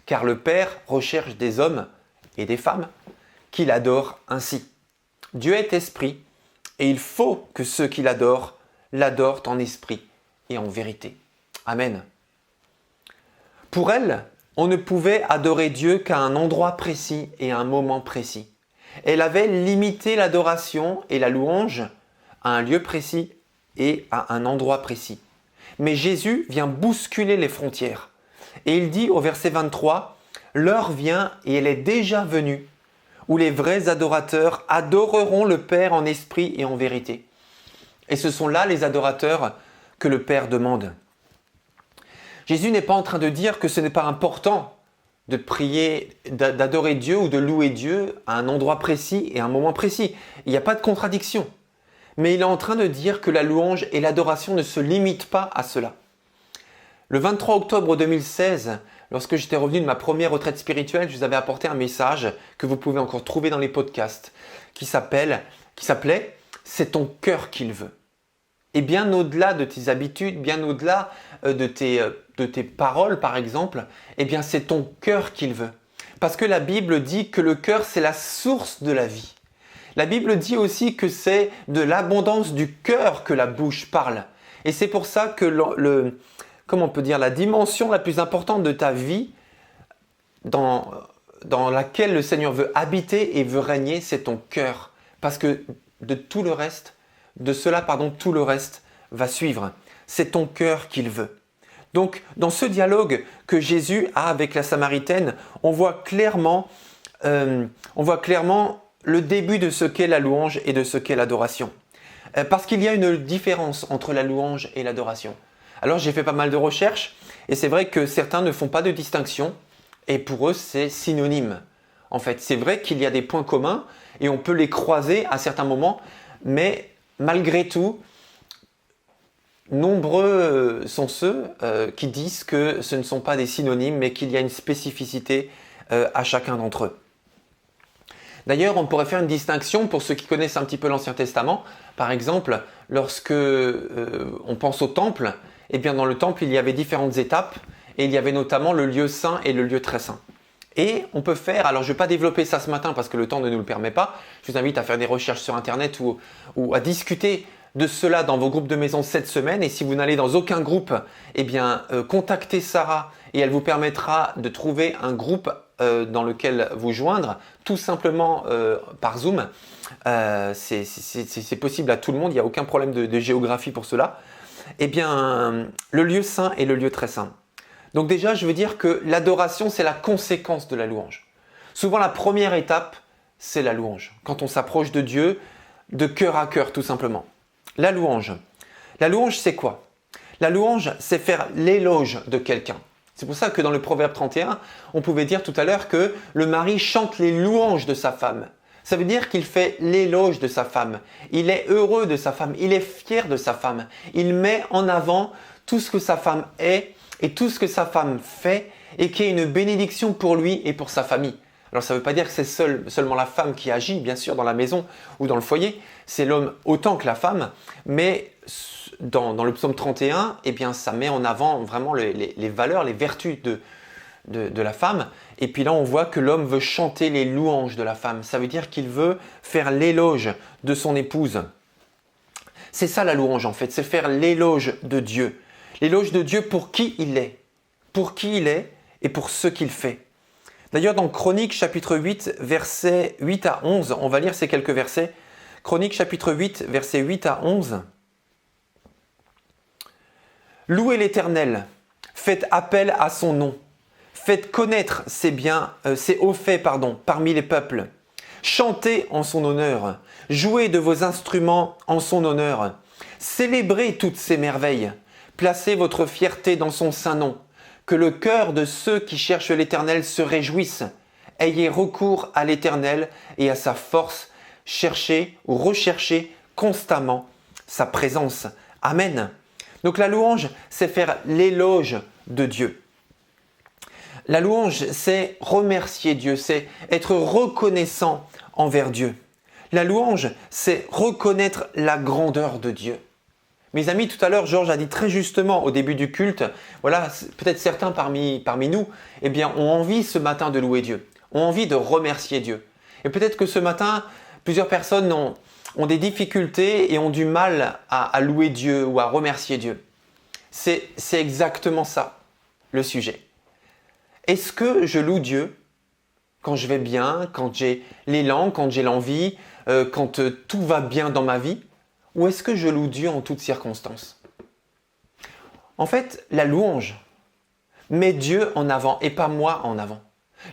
[SPEAKER 2] Car le Père recherche des hommes et des femmes qui l'adorent ainsi. Dieu est esprit, et il faut que ceux qui l'adorent en esprit et en vérité. Amen. Pour elle, on ne pouvait adorer Dieu qu'à un endroit précis et à un moment précis. Elle avait limité l'adoration et la louange à un lieu précis et à un endroit précis. Mais Jésus vient bousculer les frontières. Et il dit au verset 23, « L'heure vient et elle est déjà venue, où les vrais adorateurs adoreront le Père en esprit et en vérité. » Et ce sont là les adorateurs que le Père demande. Jésus n'est pas en train de dire que ce n'est pas important de prier, d'adorer Dieu ou de louer Dieu à un endroit précis et à un moment précis. Il n'y a pas de contradiction. Mais il est en train de dire que la louange et l'adoration ne se limitent pas à cela. Le 23 octobre 2016, lorsque j'étais revenu de ma première retraite spirituelle, je vous avais apporté un message que vous pouvez encore trouver dans les podcasts, qui s'appelait « C'est ton cœur qu'il veut ». Et bien au-delà de tes habitudes, bien au-delà de tes paroles par exemple, eh bien c'est ton cœur qu'il veut. Parce que la Bible dit que le cœur c'est la source de la vie. La Bible dit aussi que c'est de l'abondance du cœur que la bouche parle. Et c'est pour ça que la dimension la plus importante de ta vie, dans laquelle le Seigneur veut habiter et veut régner, c'est ton cœur. Parce que tout le reste va suivre. C'est ton cœur qu'il veut. Donc, dans ce dialogue que Jésus a avec la Samaritaine, on voit clairement le début de ce qu'est la louange et de ce qu'est l'adoration. Parce qu'il y a une différence entre la louange et l'adoration. Alors, j'ai fait pas mal de recherches Et c'est vrai que certains ne font pas de distinction et pour eux, c'est synonyme. En fait, c'est vrai qu'il y a des points communs et on peut les croiser à certains moments, mais malgré tout, nombreux sont ceux qui disent que ce ne sont pas des synonymes, mais qu'il y a une spécificité à chacun d'entre eux. D'ailleurs, on pourrait faire une distinction pour ceux qui connaissent un petit peu l'Ancien Testament. Par exemple, lorsque on pense au temple, eh bien dans le temple, il y avait différentes étapes et il y avait notamment le lieu saint et le lieu très saint. Et on peut faire, alors je ne vais pas développer ça ce matin parce que le temps ne nous le permet pas, je vous invite à faire des recherches sur Internet ou à discuter de cela dans vos groupes de maison cette semaine. Et si vous n'allez dans aucun groupe, eh bien contactez Sarah et elle vous permettra de trouver un groupe dans lequel vous joindre, tout simplement par Zoom. C'est possible à tout le monde, il n'y a aucun problème de géographie pour cela. Eh bien, le lieu saint et le lieu très saint. Donc déjà, je veux dire que l'adoration, c'est la conséquence de la louange. Souvent, la première étape, c'est la louange. Quand on s'approche de Dieu, de cœur à cœur, tout simplement. La louange. La louange, c'est quoi? La louange, c'est faire l'éloge de quelqu'un. C'est pour ça que dans le Proverbe 31, on pouvait dire tout à l'heure que le mari chante les louanges de sa femme. Ça veut dire qu'il fait l'éloge de sa femme. Il est heureux de sa femme. Il est fier de sa femme. Il met en avant tout ce que sa femme est et tout ce que sa femme fait et qui est une bénédiction pour lui et pour sa famille. Alors ça ne veut pas dire que c'est seulement la femme qui agit, bien sûr, dans la maison ou dans le foyer. C'est l'homme autant que la femme. Mais dans le psaume 31, eh bien, ça met en avant vraiment les valeurs, les vertus de la femme. Et puis là, on voit que l'homme veut chanter les louanges de la femme. Ça veut dire qu'il veut faire l'éloge de son épouse. C'est ça la louange en fait, c'est faire l'éloge de Dieu. L'éloge de Dieu pour qui il est. Pour qui il est et pour ce qu'il fait. D'ailleurs, dans Chroniques chapitre 8, versets 8 à 11, on va lire ces quelques versets. Chroniques chapitre 8, versets 8 à 11. Louez l'Éternel, faites appel à son nom, faites connaître ses hauts faits parmi les peuples. Chantez en son honneur, jouez de vos instruments en son honneur. Célébrez toutes ses merveilles, placez votre fierté dans son saint nom. Que le cœur de ceux qui cherchent l'Éternel se réjouisse. Ayez recours à l'Éternel et à sa force. Cherchez ou recherchez constamment sa présence. Amen. Donc la louange, c'est faire l'éloge de Dieu. La louange, c'est remercier Dieu, c'est être reconnaissant envers Dieu. La louange, c'est reconnaître la grandeur de Dieu. Mes amis, tout à l'heure, Georges a dit très justement au début du culte, voilà, peut-être certains parmi nous, eh bien, ont envie ce matin de louer Dieu, ont envie de remercier Dieu. Et peut-être que ce matin, plusieurs personnes ont des difficultés et ont du mal à louer Dieu ou à remercier Dieu. C'est exactement ça, le sujet. Est-ce que je loue Dieu quand je vais bien, quand j'ai l'élan, quand j'ai l'envie, quand tout va bien dans ma vie? Ou est-ce que je loue Dieu en toutes circonstances? En fait, la louange met Dieu en avant et pas moi en avant.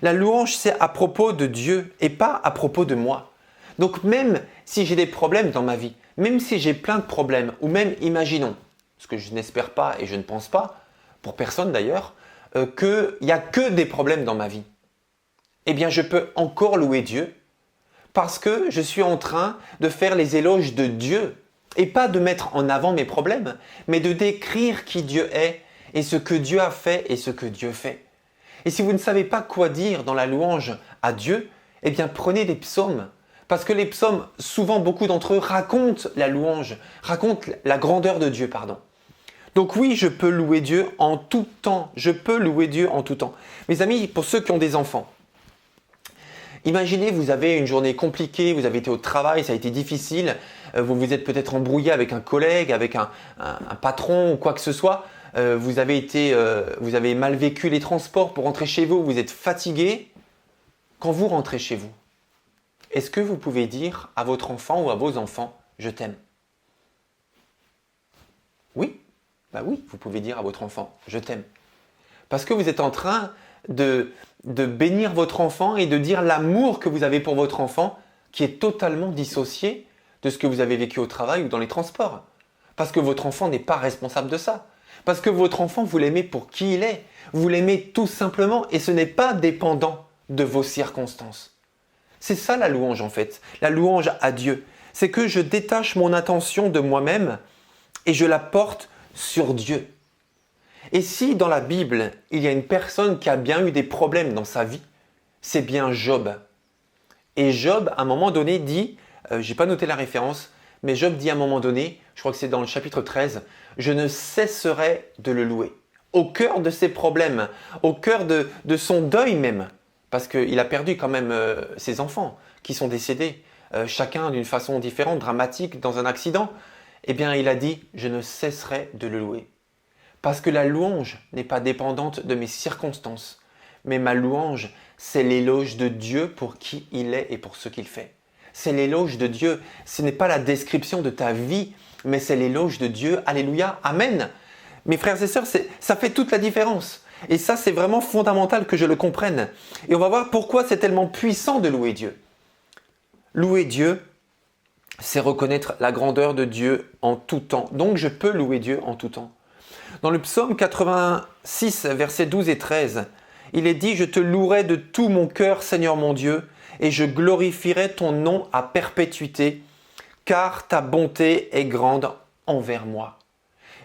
[SPEAKER 2] La louange, c'est à propos de Dieu et pas à propos de moi. Donc même si j'ai des problèmes dans ma vie, même si j'ai plein de problèmes, ou même imaginons, ce que je n'espère pas et je ne pense pas, pour personne d'ailleurs, qu'il n'y a que des problèmes dans ma vie, eh bien je peux encore louer Dieu parce que je suis en train de faire les éloges de Dieu. Et pas de mettre en avant mes problèmes, mais de décrire qui Dieu est et ce que Dieu a fait et ce que Dieu fait. Et si vous ne savez pas quoi dire dans la louange à Dieu, eh bien prenez des psaumes. Parce que les psaumes, souvent beaucoup d'entre eux racontent la louange, racontent la grandeur de Dieu, pardon. Donc oui, je peux louer Dieu en tout temps. Je peux louer Dieu en tout temps. Mes amis, pour ceux qui ont des enfants, imaginez, vous avez une journée compliquée, vous avez été au travail, ça a été difficile, vous vous êtes peut-être embrouillé avec un collègue, avec un patron ou quoi que ce soit, vous avez mal vécu les transports pour rentrer chez vous, vous êtes fatigué. Quand vous rentrez chez vous, est-ce que vous pouvez dire à votre enfant ou à vos enfants « je t'aime » ? Oui, oui, vous pouvez dire à votre enfant « je t'aime ». Parce que vous êtes en train de bénir votre enfant et de dire l'amour que vous avez pour votre enfant qui est totalement dissocié de ce que vous avez vécu au travail ou dans les transports. Parce que votre enfant n'est pas responsable de ça. Parce que votre enfant, vous l'aimez pour qui il est. Vous l'aimez tout simplement et ce n'est pas dépendant de vos circonstances. C'est ça la louange en fait, la louange à Dieu. C'est que je détache mon attention de moi-même et je la porte sur Dieu. Et si dans la Bible, il y a une personne qui a bien eu des problèmes dans sa vie, c'est bien Job. Et Job, à un moment donné, dit, je n'ai pas noté la référence, mais Job dit à un moment donné, je crois que c'est dans le chapitre 13, « Je ne cesserai de le louer ». Au cœur de ses problèmes, au cœur de son deuil même, parce qu'il a perdu quand même ses enfants qui sont décédés, chacun d'une façon différente, dramatique, dans un accident. Eh bien, il a dit, « Je ne cesserai de le louer ». Parce que la louange n'est pas dépendante de mes circonstances, mais ma louange, c'est l'éloge de Dieu pour qui il est et pour ce qu'il fait. C'est l'éloge de Dieu. Ce n'est pas la description de ta vie, mais c'est l'éloge de Dieu. Alléluia, amen. Mes frères et sœurs, ça fait toute la différence. Et ça, c'est vraiment fondamental que je le comprenne. Et on va voir pourquoi c'est tellement puissant de louer Dieu. Louer Dieu, c'est reconnaître la grandeur de Dieu en tout temps. Donc, je peux louer Dieu en tout temps. Dans le psaume 86, versets 12 et 13, il est dit « Je te louerai de tout mon cœur, Seigneur mon Dieu, et je glorifierai ton nom à perpétuité, car ta bonté est grande envers moi. »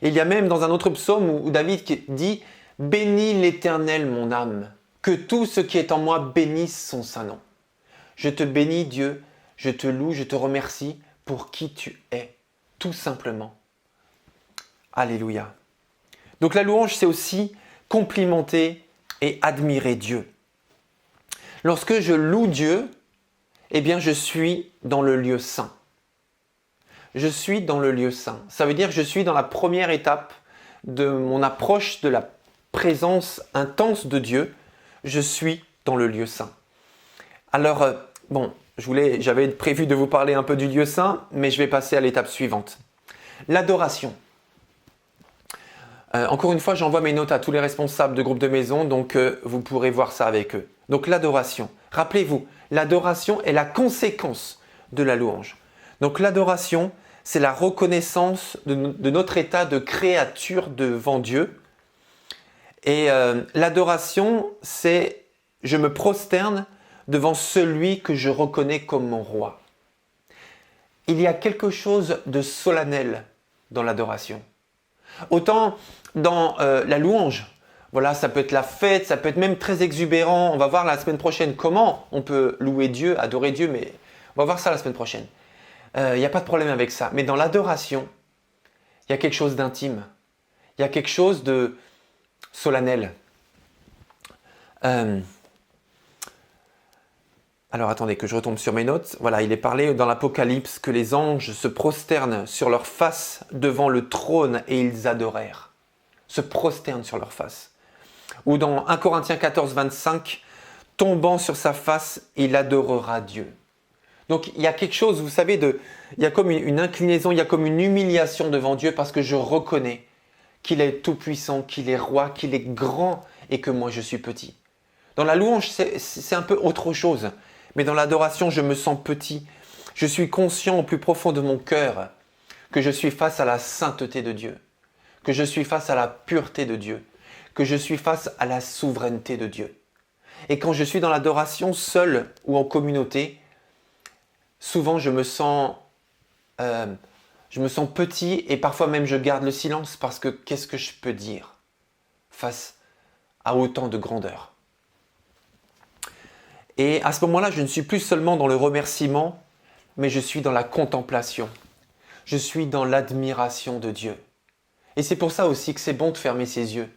[SPEAKER 2] Et il y a même dans un autre psaume où David dit « Bénis l'Éternel mon âme, que tout ce qui est en moi bénisse son saint nom. » Je te bénis Dieu, je te loue, je te remercie pour qui tu es, tout simplement. Alléluia. Donc la louange, c'est aussi complimenter et admirer Dieu. Lorsque je loue Dieu, eh bien je suis dans le lieu saint. Je suis dans le lieu saint. Ça veut dire que je suis dans la première étape de mon approche de la présence intense de Dieu. Je suis dans le lieu saint. Alors, j'avais prévu de vous parler un peu du lieu saint, mais je vais passer à l'étape suivante. L'adoration. Encore une fois, j'envoie mes notes à tous les responsables de groupes de maison, donc vous pourrez voir ça avec eux. Donc l'adoration. Rappelez-vous, l'adoration est la conséquence de la louange. Donc l'adoration, c'est la reconnaissance de notre état de créature devant Dieu. Et l'adoration, c'est je me prosterne devant celui que je reconnais comme mon roi. Il y a quelque chose de solennel dans l'adoration. Autant dans la louange, voilà, ça peut être la fête, ça peut être même très exubérant. On va voir la semaine prochaine comment on peut louer Dieu, adorer Dieu, mais on va voir ça la semaine prochaine. Il n'y a pas de problème avec ça. Mais dans l'adoration, il y a quelque chose d'intime. Il y a quelque chose de solennel. Alors attendez que je retombe sur mes notes. Voilà, il est parlé dans l'Apocalypse que les anges se prosternent sur leur face devant le trône et ils adorèrent. Se prosternent sur leur face. Ou dans 1 Corinthiens 14, 25, tombant sur sa face, il adorera Dieu. Donc il y a quelque chose, vous savez, il y a comme une inclinaison, il y a comme une humiliation devant Dieu parce que je reconnais qu'il est tout-puissant, qu'il est roi, qu'il est grand et que moi je suis petit. Dans la louange, c'est un peu autre chose. Mais dans l'adoration, je me sens petit. Je suis conscient au plus profond de mon cœur que je suis face à la sainteté de Dieu, que je suis face à la pureté de Dieu, que je suis face à la souveraineté de Dieu. Et quand je suis dans l'adoration seul ou en communauté, souvent je me sens petit et parfois même je garde le silence parce que qu'est-ce que je peux dire face à autant de grandeur? Et à ce moment-là, je ne suis plus seulement dans le remerciement, mais je suis dans la contemplation. Je suis dans l'admiration de Dieu. Et c'est pour ça aussi que c'est bon de fermer ses yeux.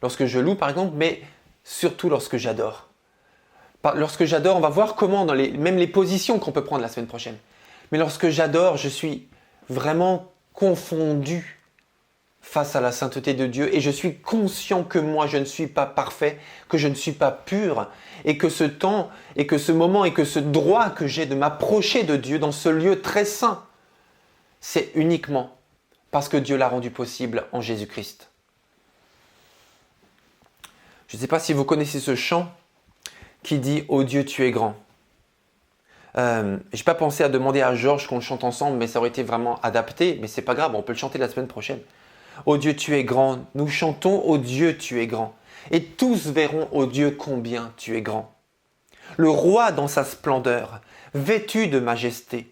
[SPEAKER 2] Lorsque je loue, par exemple, mais surtout lorsque j'adore. Lorsque j'adore, on va voir comment, même les positions qu'on peut prendre la semaine prochaine. Mais lorsque j'adore, je suis vraiment confondu face à la sainteté de Dieu et je suis conscient que moi je ne suis pas parfait, que je ne suis pas pur et que ce temps et que ce moment et que ce droit que j'ai de m'approcher de Dieu dans ce lieu très saint, c'est uniquement parce que Dieu l'a rendu possible en Jésus-Christ. Je ne sais pas si vous connaissez ce chant qui dit « Ô Dieu, tu es grand ». Je n'ai pas pensé à demander à Georges qu'on le chante ensemble, mais ça aurait été vraiment adapté, mais c'est pas grave, on peut le chanter la semaine prochaine. Ô Dieu, tu es grand. Nous chantons, ô Dieu, tu es grand. Et tous verront, ô Dieu, combien tu es grand. Le roi dans sa splendeur, vêtu de majesté.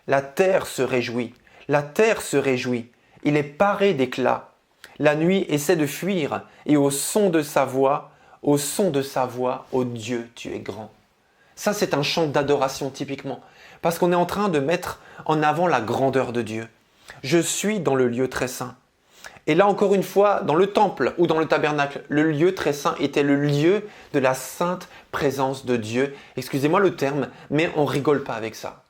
[SPEAKER 2] La terre se réjouit, la terre se réjouit. Il est paré d'éclat. La nuit essaie de fuir, et au son de sa voix, ô Dieu, tu es grand. Ça, c'est un chant d'adoration typiquement, parce qu'on est en train de mettre en avant la grandeur de Dieu. Je suis dans le lieu très saint. Et là, encore une fois, dans le temple ou dans le tabernacle, le lieu très saint était le lieu de la sainte présence de Dieu. Excusez-moi le terme, mais on rigole pas avec ça.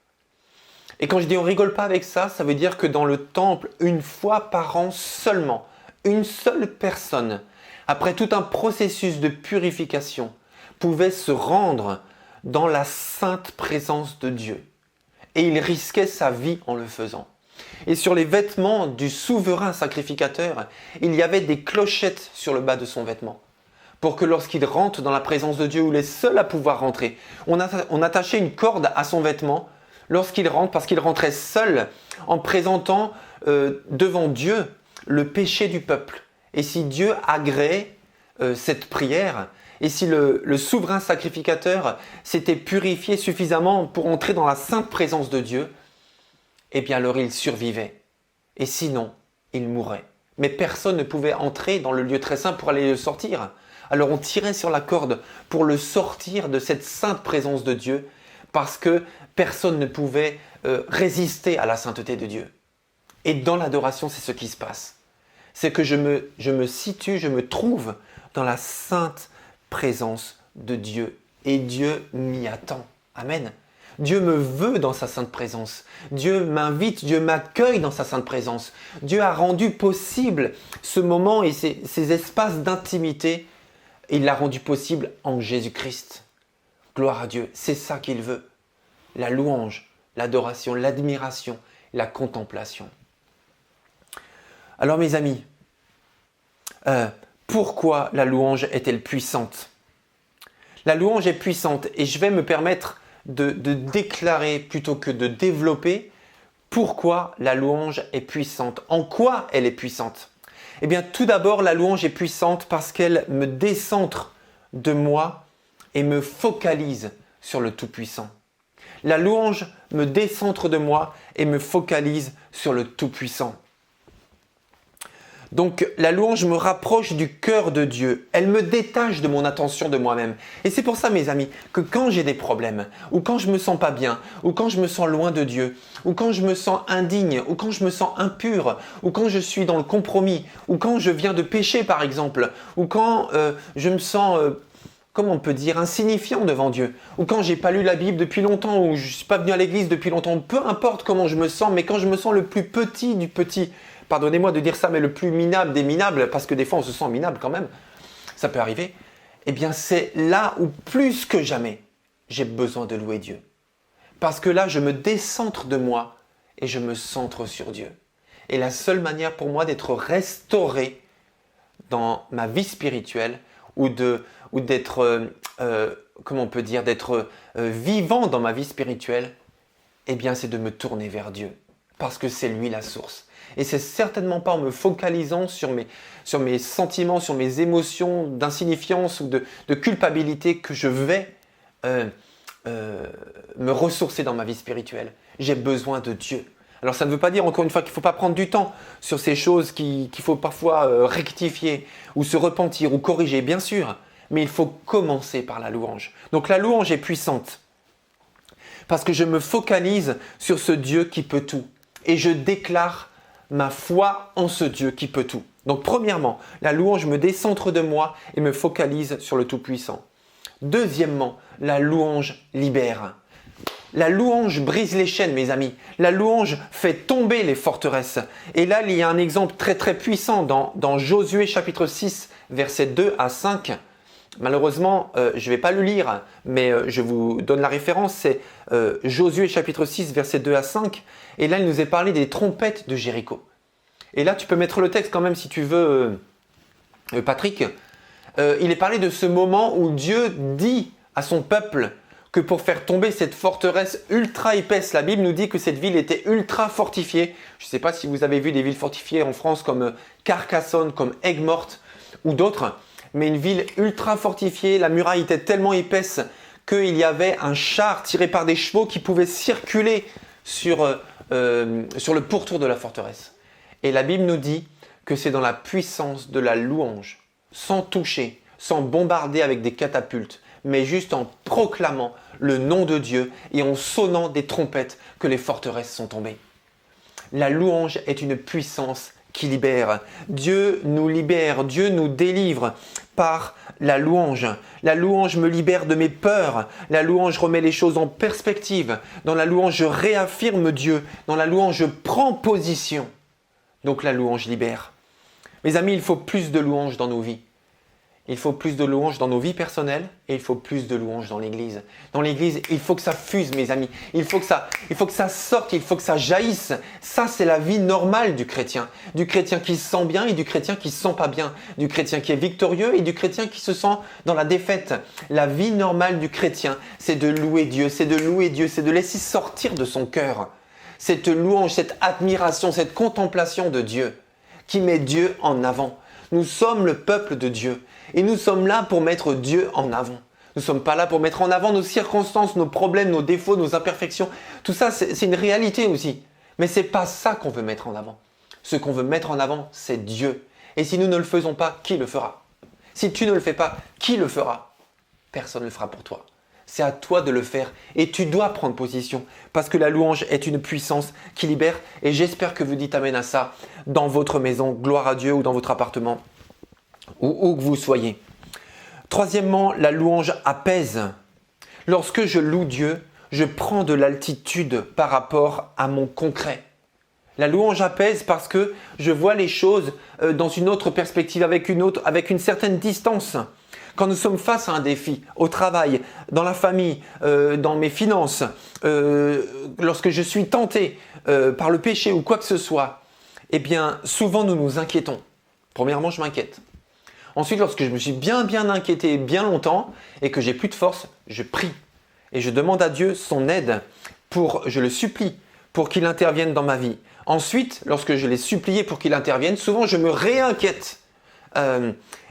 [SPEAKER 2] Et quand je dis on rigole pas avec ça, ça veut dire que dans le temple, une fois par an seulement, une seule personne, après tout un processus de purification, pouvait se rendre dans la sainte présence de Dieu. Et il risquait sa vie en le faisant. Et sur les vêtements du souverain sacrificateur, il y avait des clochettes sur le bas de son vêtement. Pour que lorsqu'il rentre dans la présence de Dieu, où il est seul à pouvoir rentrer, on attachait une corde à son vêtement lorsqu'il rentre, parce qu'il rentrait seul en présentant devant Dieu le péché du peuple. Et si Dieu agréait cette prière, et si le souverain sacrificateur s'était purifié suffisamment pour entrer dans la sainte présence de Dieu, eh bien alors il survivait. Et sinon, il mourait. Mais personne ne pouvait entrer dans le lieu très saint pour aller le sortir. Alors on tirait sur la corde pour le sortir de cette sainte présence de Dieu, parce que personne ne pouvait résister à la sainteté de Dieu. Et dans l'adoration, c'est ce qui se passe. C'est que je me situe, je me trouve dans la sainte présence de Dieu. Et Dieu m'y attend. Amen. Dieu me veut dans sa sainte présence. Dieu m'invite, Dieu m'accueille dans sa sainte présence. Dieu a rendu possible ce moment et ces espaces d'intimité. Il l'a rendu possible en Jésus-Christ. Gloire à Dieu, c'est ça qu'il veut. La louange, l'adoration, l'admiration, la contemplation. Alors mes amis, pourquoi la louange est-elle puissante? La louange est puissante et je vais me permettre de déclarer plutôt que de développer pourquoi la louange est puissante. En quoi elle est puissante? Eh bien, tout d'abord, la louange est puissante parce qu'elle me décentre de moi et me focalise sur le Tout-Puissant. La louange me décentre de moi et me focalise sur le Tout-Puissant. Donc la louange me rapproche du cœur de Dieu. Elle me détache de mon attention de moi-même. Et c'est pour ça, mes amis, que quand j'ai des problèmes, ou quand je me sens pas bien, ou quand je me sens loin de Dieu, ou quand je me sens indigne, ou quand je me sens impur, ou quand je suis dans le compromis, ou quand je viens de pécher par exemple, ou quand je me sens, comment on peut dire, insignifiant devant Dieu, ou quand j'ai pas lu la Bible depuis longtemps, ou je suis pas venu à l'église depuis longtemps, peu importe comment je me sens, mais quand je me sens le plus petit du petit, pardonnez-moi de dire ça, mais le plus minable des minables, parce que des fois on se sent minable quand même, ça peut arriver, eh bien c'est là où plus que jamais, j'ai besoin de louer Dieu. Parce que là, je me décentre de moi et je me centre sur Dieu. Et la seule manière pour moi d'être restauré dans ma vie spirituelle ou d'être, comment on peut dire, d'être vivant dans ma vie spirituelle, eh bien c'est de me tourner vers Dieu. Parce que c'est lui la source. Et c'est certainement pas en me focalisant sur mes sentiments, sur mes émotions d'insignifiance ou de culpabilité que je vais me ressourcer dans ma vie spirituelle. J'ai besoin de Dieu. Alors ça ne veut pas dire encore une fois qu'il ne faut pas prendre du temps sur ces choses qu'il faut parfois rectifier ou se repentir ou corriger, bien sûr. Mais il faut commencer par la louange. Donc la louange est puissante parce que je me focalise sur ce Dieu qui peut tout. Et je déclare ma foi en ce Dieu qui peut tout. Donc premièrement, la louange me décentre de moi et me focalise sur le Tout-Puissant. Deuxièmement, la louange libère. La louange brise les chaînes, mes amis. La louange fait tomber les forteresses. Et là, il y a un exemple très très puissant dans Josué chapitre 6, versets 2 à 5. Malheureusement, je ne vais pas le lire, mais je vous donne la référence. C'est Josué chapitre 6, versets 2 à 5. Et là, il nous est parlé des trompettes de Jéricho. Et là, tu peux mettre le texte quand même si tu veux, Patrick. Il est parlé de ce moment où Dieu dit à son peuple que pour faire tomber cette forteresse ultra épaisse, la Bible nous dit que cette ville était ultra fortifiée. Je ne sais pas si vous avez vu des villes fortifiées en France comme Carcassonne, comme Aigues-Mortes ou d'autres, mais une ville ultra fortifiée, la muraille était tellement épaisse qu'il y avait un char tiré par des chevaux qui pouvait circuler sur le pourtour de la forteresse. Et la Bible nous dit que c'est dans la puissance de la louange, sans toucher, sans bombarder avec des catapultes, mais juste en proclamant le nom de Dieu et en sonnant des trompettes que les forteresses sont tombées. La louange est une puissance qui libère. Dieu nous libère, Dieu nous délivre par la louange. La louange me libère de mes peurs. La louange remet les choses en perspective. Dans la louange, je réaffirme Dieu. Dans la louange, je prends position. Donc la louange libère. Mes amis, il faut plus de louange dans nos vies. Il faut plus de louanges dans nos vies personnelles et il faut plus de louanges dans l'Église. Dans l'Église, il faut que ça fuse, mes amis. Il faut que ça sorte, il faut que ça jaillisse. Ça, c'est la vie normale du chrétien. Du chrétien qui se sent bien et du chrétien qui se sent pas bien. Du chrétien qui est victorieux et du chrétien qui se sent dans la défaite. La vie normale du chrétien, c'est de louer Dieu, c'est de laisser sortir de son cœur cette louange, cette admiration, cette contemplation de Dieu qui met Dieu en avant. Nous sommes le peuple de Dieu et nous sommes là pour mettre Dieu en avant. Nous ne sommes pas là pour mettre en avant nos circonstances, nos problèmes, nos défauts, nos imperfections. Tout ça, c'est une réalité aussi. Mais ce n'est pas ça qu'on veut mettre en avant. Ce qu'on veut mettre en avant, c'est Dieu. Et si nous ne le faisons pas, qui le fera? Si tu ne le fais pas, qui le fera? Personne ne le fera pour toi. C'est à toi de le faire et tu dois prendre position parce que la louange est une puissance qui libère et j'espère que vous dites amen à ça dans votre maison, gloire à Dieu ou dans votre appartement ou où que vous soyez. Troisièmement, la louange apaise. Lorsque je loue Dieu, je prends de l'altitude par rapport à mon concret. La louange apaise parce que je vois les choses dans une autre perspective, avec une certaine distance. Quand nous sommes face à un défi, au travail, dans la famille, dans mes finances, lorsque je suis tenté par le péché ou quoi que ce soit, eh bien, souvent nous nous inquiétons. Premièrement, je m'inquiète. Ensuite, lorsque je me suis bien inquiété bien longtemps et que j'ai plus de force, je prie et je demande à Dieu son aide je le supplie pour qu'il intervienne dans ma vie. Ensuite, lorsque je l'ai supplié pour qu'il intervienne, souvent je me réinquiète.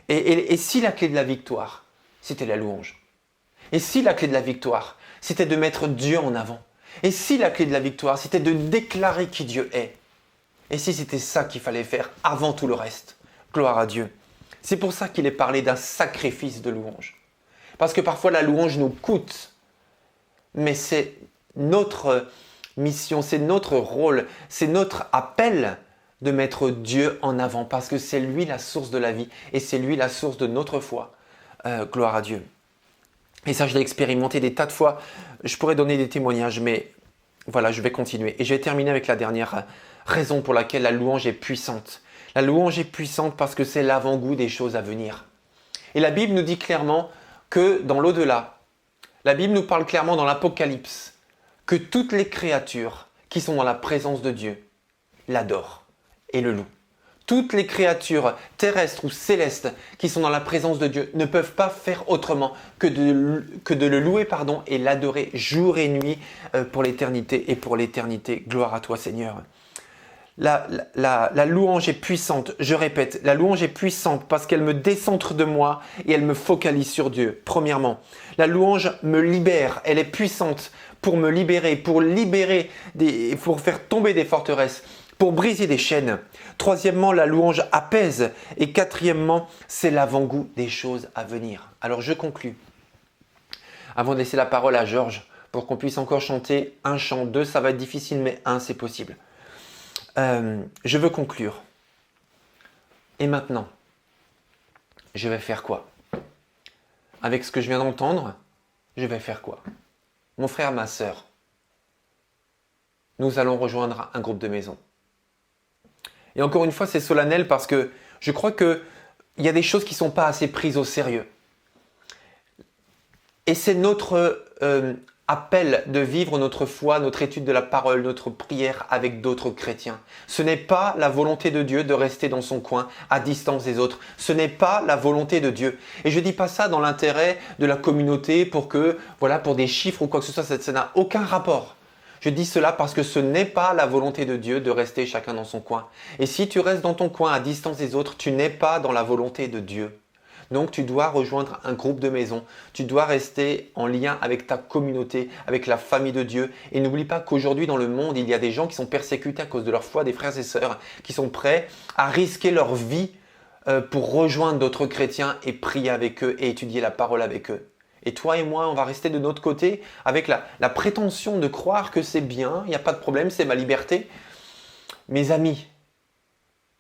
[SPEAKER 2] Et si la clé de la victoire, c'était la louange? Et si la clé de la victoire, c'était de mettre Dieu en avant? Et si la clé de la victoire, c'était de déclarer qui Dieu est? Et si c'était ça qu'il fallait faire avant tout le reste? Gloire à Dieu. C'est pour ça qu'il est parlé d'un sacrifice de louange. Parce que parfois la louange nous coûte, mais c'est notre mission, c'est notre rôle, c'est notre appel de mettre Dieu en avant parce que c'est lui la source de la vie et c'est lui la source de notre foi. Gloire à Dieu. Et ça, je l'ai expérimenté des tas de fois. Je pourrais donner des témoignages, mais voilà, je vais continuer. Et je vais terminer avec la dernière raison pour laquelle la louange est puissante. La louange est puissante parce que c'est l'avant-goût des choses à venir. Et la Bible nous dit clairement que dans l'au-delà, la Bible nous parle clairement dans l'Apocalypse que toutes les créatures qui sont dans la présence de Dieu l'adorent et le louent. Toutes les créatures terrestres ou célestes qui sont dans la présence de Dieu ne peuvent pas faire autrement que de le louer et l'adorer jour et nuit pour l'éternité et pour l'éternité. Gloire à toi Seigneur. La louange est puissante, je répète, la louange est puissante parce qu'elle me décentre de moi et elle me focalise sur Dieu. Premièrement, la louange me libère, elle est puissante pour me libérer, pour faire tomber des forteresses, pour briser des chaînes. Troisièmement, la louange apaise. Et quatrièmement, c'est l'avant-goût des choses à venir. Alors je conclus. Avant de laisser la parole à Georges, pour qu'on puisse encore chanter un chant, 2, ça va être difficile, mais 1, c'est possible. Je veux conclure. Et maintenant, je vais faire quoi? Avec ce que je viens d'entendre, je vais faire quoi? Mon frère, ma sœur, nous allons rejoindre un groupe de maison. Et encore une fois, c'est solennel parce que je crois qu'il y a des choses qui ne sont pas assez prises au sérieux. Et c'est notre appelle de vivre notre foi, notre étude de la parole, notre prière avec d'autres chrétiens. Ce n'est pas la volonté de Dieu de rester dans son coin, à distance des autres. Ce n'est pas la volonté de Dieu. Et je ne dis pas ça dans l'intérêt de la communauté pour des chiffres ou quoi que ce soit, ça n'a aucun rapport. Je dis cela parce que ce n'est pas la volonté de Dieu de rester chacun dans son coin. Et si tu restes dans ton coin à distance des autres, tu n'es pas dans la volonté de Dieu. Donc tu dois rejoindre un groupe de maison, tu dois rester en lien avec ta communauté, avec la famille de Dieu. Et n'oublie pas qu'aujourd'hui dans le monde, il y a des gens qui sont persécutés à cause de leur foi, des frères et sœurs qui sont prêts à risquer leur vie pour rejoindre d'autres chrétiens et prier avec eux et étudier la parole avec eux. Et toi et moi, on va rester de notre côté avec la prétention de croire que c'est bien, il n'y a pas de problème, c'est ma liberté. Mes amis,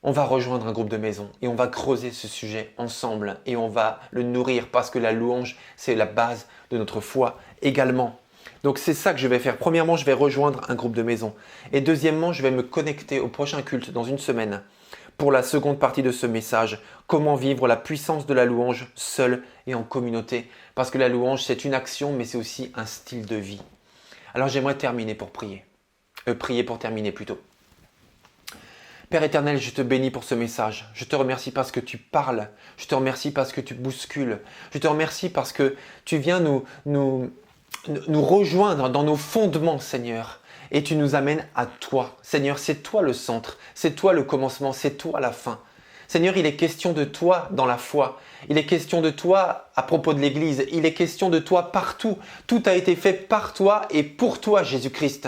[SPEAKER 2] on va rejoindre un groupe de maison et on va creuser ce sujet ensemble et on va le nourrir parce que la louange, c'est la base de notre foi également. Donc c'est ça que je vais faire. Premièrement, je vais rejoindre un groupe de maison. Et deuxièmement, je vais me connecter au prochain culte dans une semaine pour la seconde partie de ce message. Comment vivre la puissance de la louange seul et en communauté. Parce que la louange, c'est une action, mais c'est aussi un style de vie. Alors j'aimerais terminer pour prier. Prier pour terminer plutôt. Nous éternel, je te bénis pour ce message. Je te remercie parce que tu parles. Je te remercie parce que tu bouscules. Je te remercie parce que tu viens nous rejoindre dans nos fondements, Seigneur. Et tu nous amènes à toi. Seigneur, c'est toi le centre. C'est toi le commencement. C'est toi la fin. Seigneur, il est question de toi dans la foi. Il est question de toi à propos de l'Église. Il est question de toi partout. Tout a été fait par toi et pour toi, Jésus-Christ.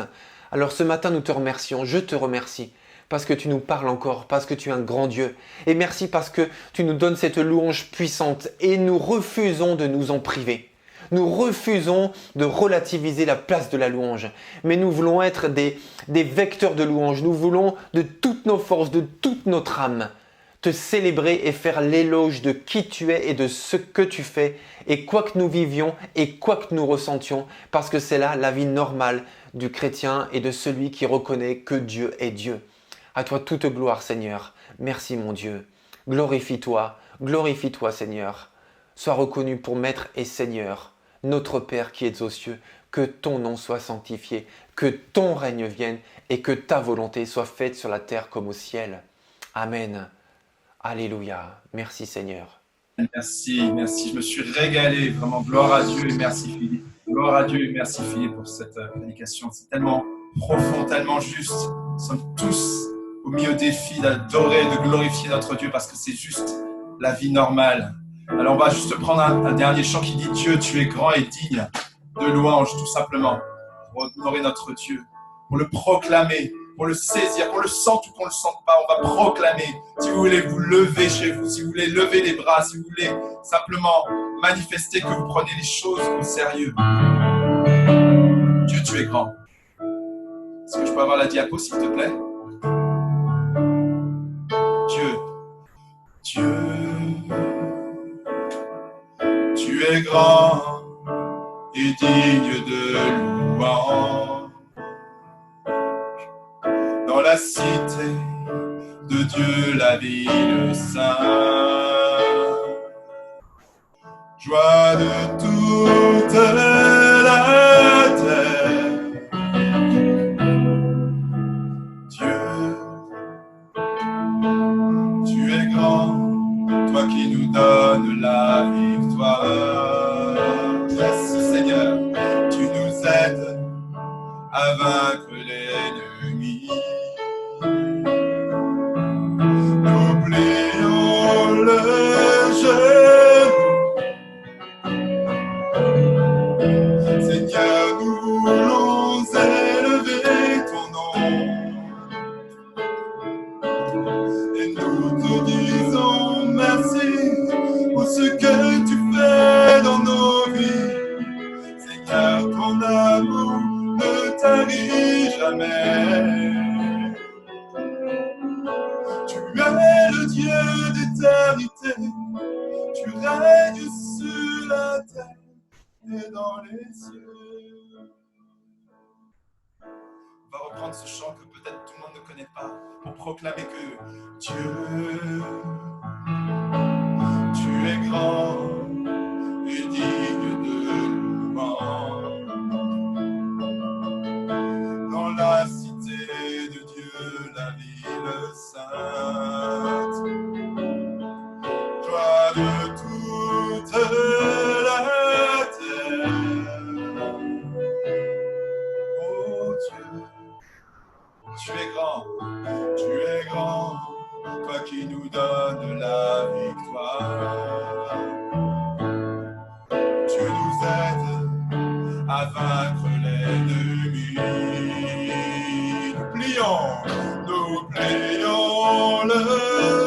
[SPEAKER 2] Alors ce matin, nous te remercions. Je te remercie. Parce que tu nous parles encore, parce que tu es un grand Dieu. Et merci parce que tu nous donnes cette louange puissante et nous refusons de nous en priver. Nous refusons de relativiser la place de la louange. Mais nous voulons être des vecteurs de louange. Nous voulons de toutes nos forces, de toute notre âme, te célébrer et faire l'éloge de qui tu es et de ce que tu fais. Et quoi que nous vivions et quoi que nous ressentions, parce que c'est là la vie normale du chrétien et de celui qui reconnaît que Dieu est Dieu. À toi toute gloire, Seigneur. Merci, mon Dieu. Glorifie-toi, Seigneur. Sois reconnu pour Maître et Seigneur, notre Père qui es aux cieux. Que ton nom soit sanctifié, que ton règne vienne et que ta volonté soit faite sur la terre comme au ciel. Amen. Alléluia. Merci, Seigneur.
[SPEAKER 8] Merci. Je me suis régalé. Vraiment, gloire à Dieu et merci, Philippe. Gloire à Dieu et merci, Philippe, pour cette prédication. C'est tellement profond, tellement juste. Nous sommes tous au milieu défi d'adorer, de glorifier notre Dieu parce que c'est juste la vie normale. Alors on va juste prendre un dernier chant qui dit « Dieu, tu es grand et digne de louange » tout simplement, pour honorer notre Dieu, pour le proclamer, pour le saisir, pour le sentir ou qu'on ne le sente pas, on va proclamer. Si vous voulez vous lever chez vous, si vous voulez lever les bras, si vous voulez simplement manifester que vous prenez les choses au sérieux. Dieu, tu es grand. Est-ce que je peux avoir la diapo s'il te plaît ? Dieu, tu es grand et digne de louange. Dans la cité de Dieu, la ville sainte, joie de toute la terre. Tu es grand, toi qui nous donnes la victoire. Merci Seigneur, tu nous aides à vaincre l'ennemi. Nous plions le genou. Seigneur, nous voulons élever ton nom. Et nous te disons merci pour ce que tu fais dans nos vies. Seigneur, ton amour ne tarit jamais. Tu es le Dieu d'éternité. Tu règnes sur la terre et dans les cieux. On va reprendre ce chant que peut-être tout le monde ne connaît pas pour proclamer que Dieu, tu es grand et digne de louange. toi qui nous donnes la victoire. Tu nous aides à vaincre l'ennemi. Nous plions le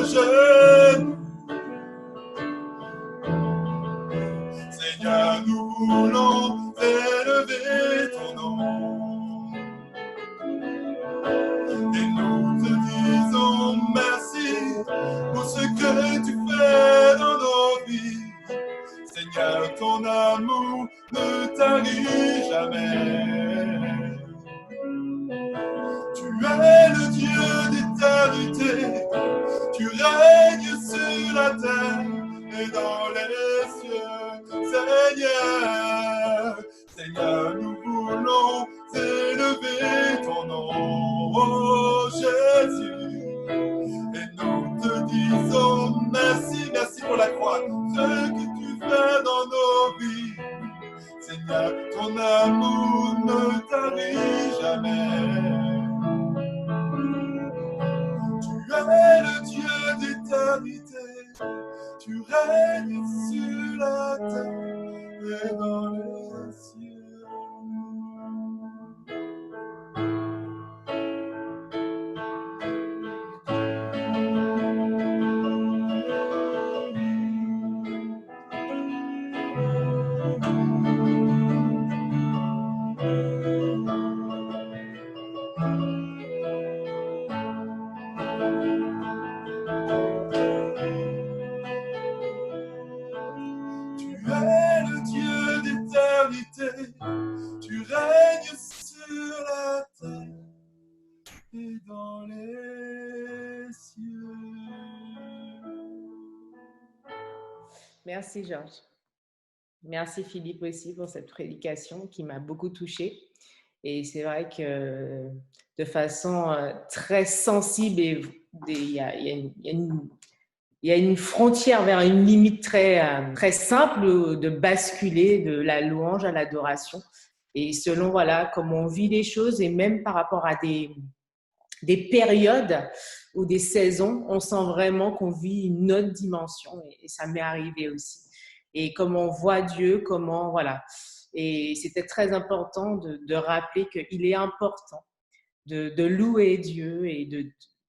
[SPEAKER 8] genou. Seigneur, nous voulons élever ton nom. Et nous te disons merci pour ce que tu fais dans nos vies. Seigneur, ton amour ne tarit jamais. Tu es le Dieu d'éternité. Tu règnes sur la terre et dans les cieux. Seigneur, Seigneur, nous voulons élever ton nom, oh Jésus. Et nous te disons merci, merci pour la croix, ce que tu fais dans nos vies. Seigneur, ton amour ne tarit jamais. Tu es le Dieu d'éternité. Tu règnes sur la terre et dans les cieux. Tu règnes sur la terre et dans les cieux.
[SPEAKER 13] Merci Georges. Merci Philippe aussi pour cette prédication qui m'a beaucoup touchée. Et c'est vrai que de façon très sensible, il y a une frontière vers une limite très simple de basculer de la louange à l'adoration. Et selon comment on vit les choses et même par rapport à des périodes ou des saisons, on sent vraiment qu'on vit une autre dimension. Et ça m'est arrivé aussi. Et comment on voit Dieu, Et c'était très important de rappeler qu'il est important de louer Dieu et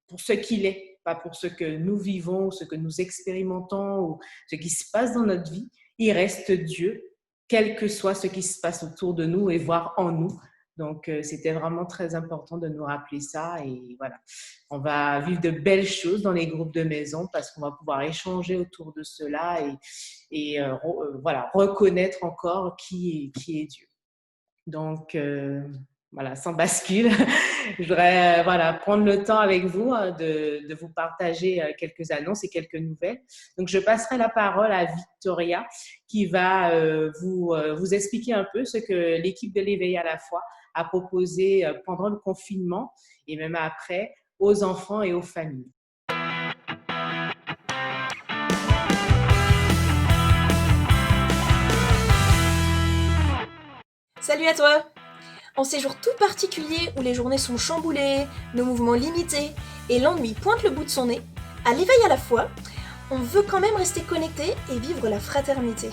[SPEAKER 13] pour ce qu'il est, pas pour ce que nous vivons, ce que nous expérimentons ou ce qui se passe dans notre vie. Il reste Dieu, quel que soit ce qui se passe autour de nous et voire en nous. Donc, c'était vraiment très important de nous rappeler ça. Et voilà, on va vivre de belles choses dans les groupes de maison parce qu'on va pouvoir échanger autour de cela et reconnaître encore qui est Dieu. Donc, sans bascule, je voudrais prendre le temps avec vous de vous partager quelques annonces et quelques nouvelles. Donc, je passerai la parole à Victoria qui va vous expliquer un peu ce que l'équipe de l'Éveil à la foi a proposé pendant le confinement et même après aux enfants et aux familles.
[SPEAKER 14] Salut à toi! En ces jours tout particuliers où les journées sont chamboulées, nos mouvements limités et l'ennui pointe le bout de son nez, à l'Éveil à la foi, on veut quand même rester connecté et vivre la fraternité.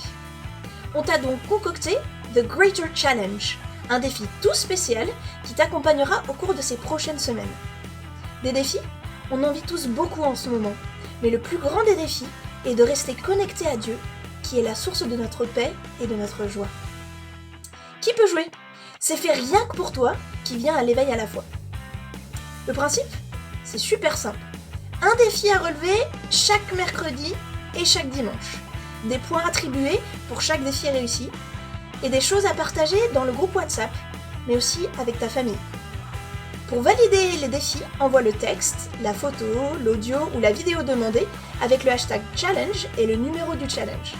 [SPEAKER 14] On t'a donc concocté The Greater Challenge, un défi tout spécial qui t'accompagnera au cours de ces prochaines semaines. Des défis, on en vit tous beaucoup en ce moment, mais le plus grand des défis est de rester connecté à Dieu, qui est la source de notre paix et de notre joie. Qui peut jouer ? C'est fait rien que pour toi qui viens à l'Éveil à la foi. Le principe, c'est super simple. Un défi à relever chaque mercredi et chaque dimanche. Des points attribués pour chaque défi réussi et des choses à partager dans le groupe WhatsApp, mais aussi avec ta famille. Pour valider les défis, envoie le texte, la photo, l'audio ou la vidéo demandée avec le hashtag challenge et le numéro du challenge.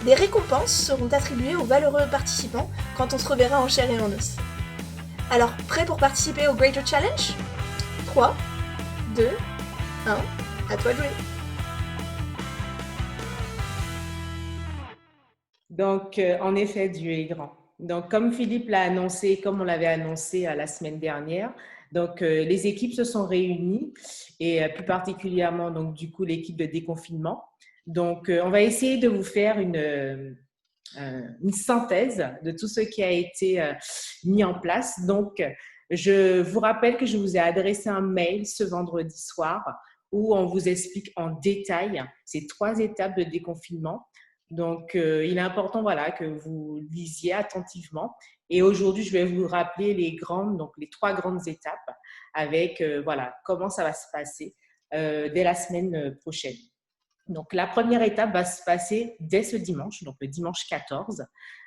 [SPEAKER 14] Des récompenses seront attribuées aux valeureux participants quand on se reverra en chair et en os. Alors, prêt pour participer au Greater Challenge ? 3, 2, 1, à toi de jouer.
[SPEAKER 13] Donc, en effet, Dieu est grand. Donc, comme Philippe l'a annoncé, comme on l'avait annoncé la semaine dernière, Donc, les équipes se sont réunies et plus particulièrement, donc, du coup, l'équipe de déconfinement. Donc, on va essayer de vous faire une synthèse de tout ce qui a été mis en place. Donc, je vous rappelle que je vous ai adressé un mail ce vendredi soir où on vous explique en détail ces 3 étapes de déconfinement. Donc, il est important voilà, que vous lisiez attentivement. Et aujourd'hui, je vais vous rappeler les 3 grandes étapes avec voilà, comment ça va se passer dès la semaine prochaine. Donc, la première étape va se passer dès ce dimanche, donc le dimanche 14,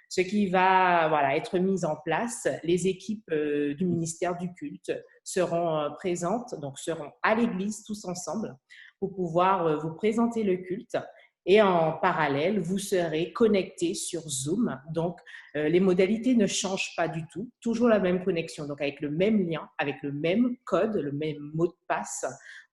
[SPEAKER 13] ce qui va voilà, être mis en place. Les équipes du ministère du culte seront présentes, donc seront à l'église tous ensemble pour pouvoir vous présenter le culte. Et en parallèle, vous serez connectés sur Zoom. Donc, les modalités ne changent pas du tout. Toujours la même connexion, donc avec le même lien, avec le même code, le même mot de passe.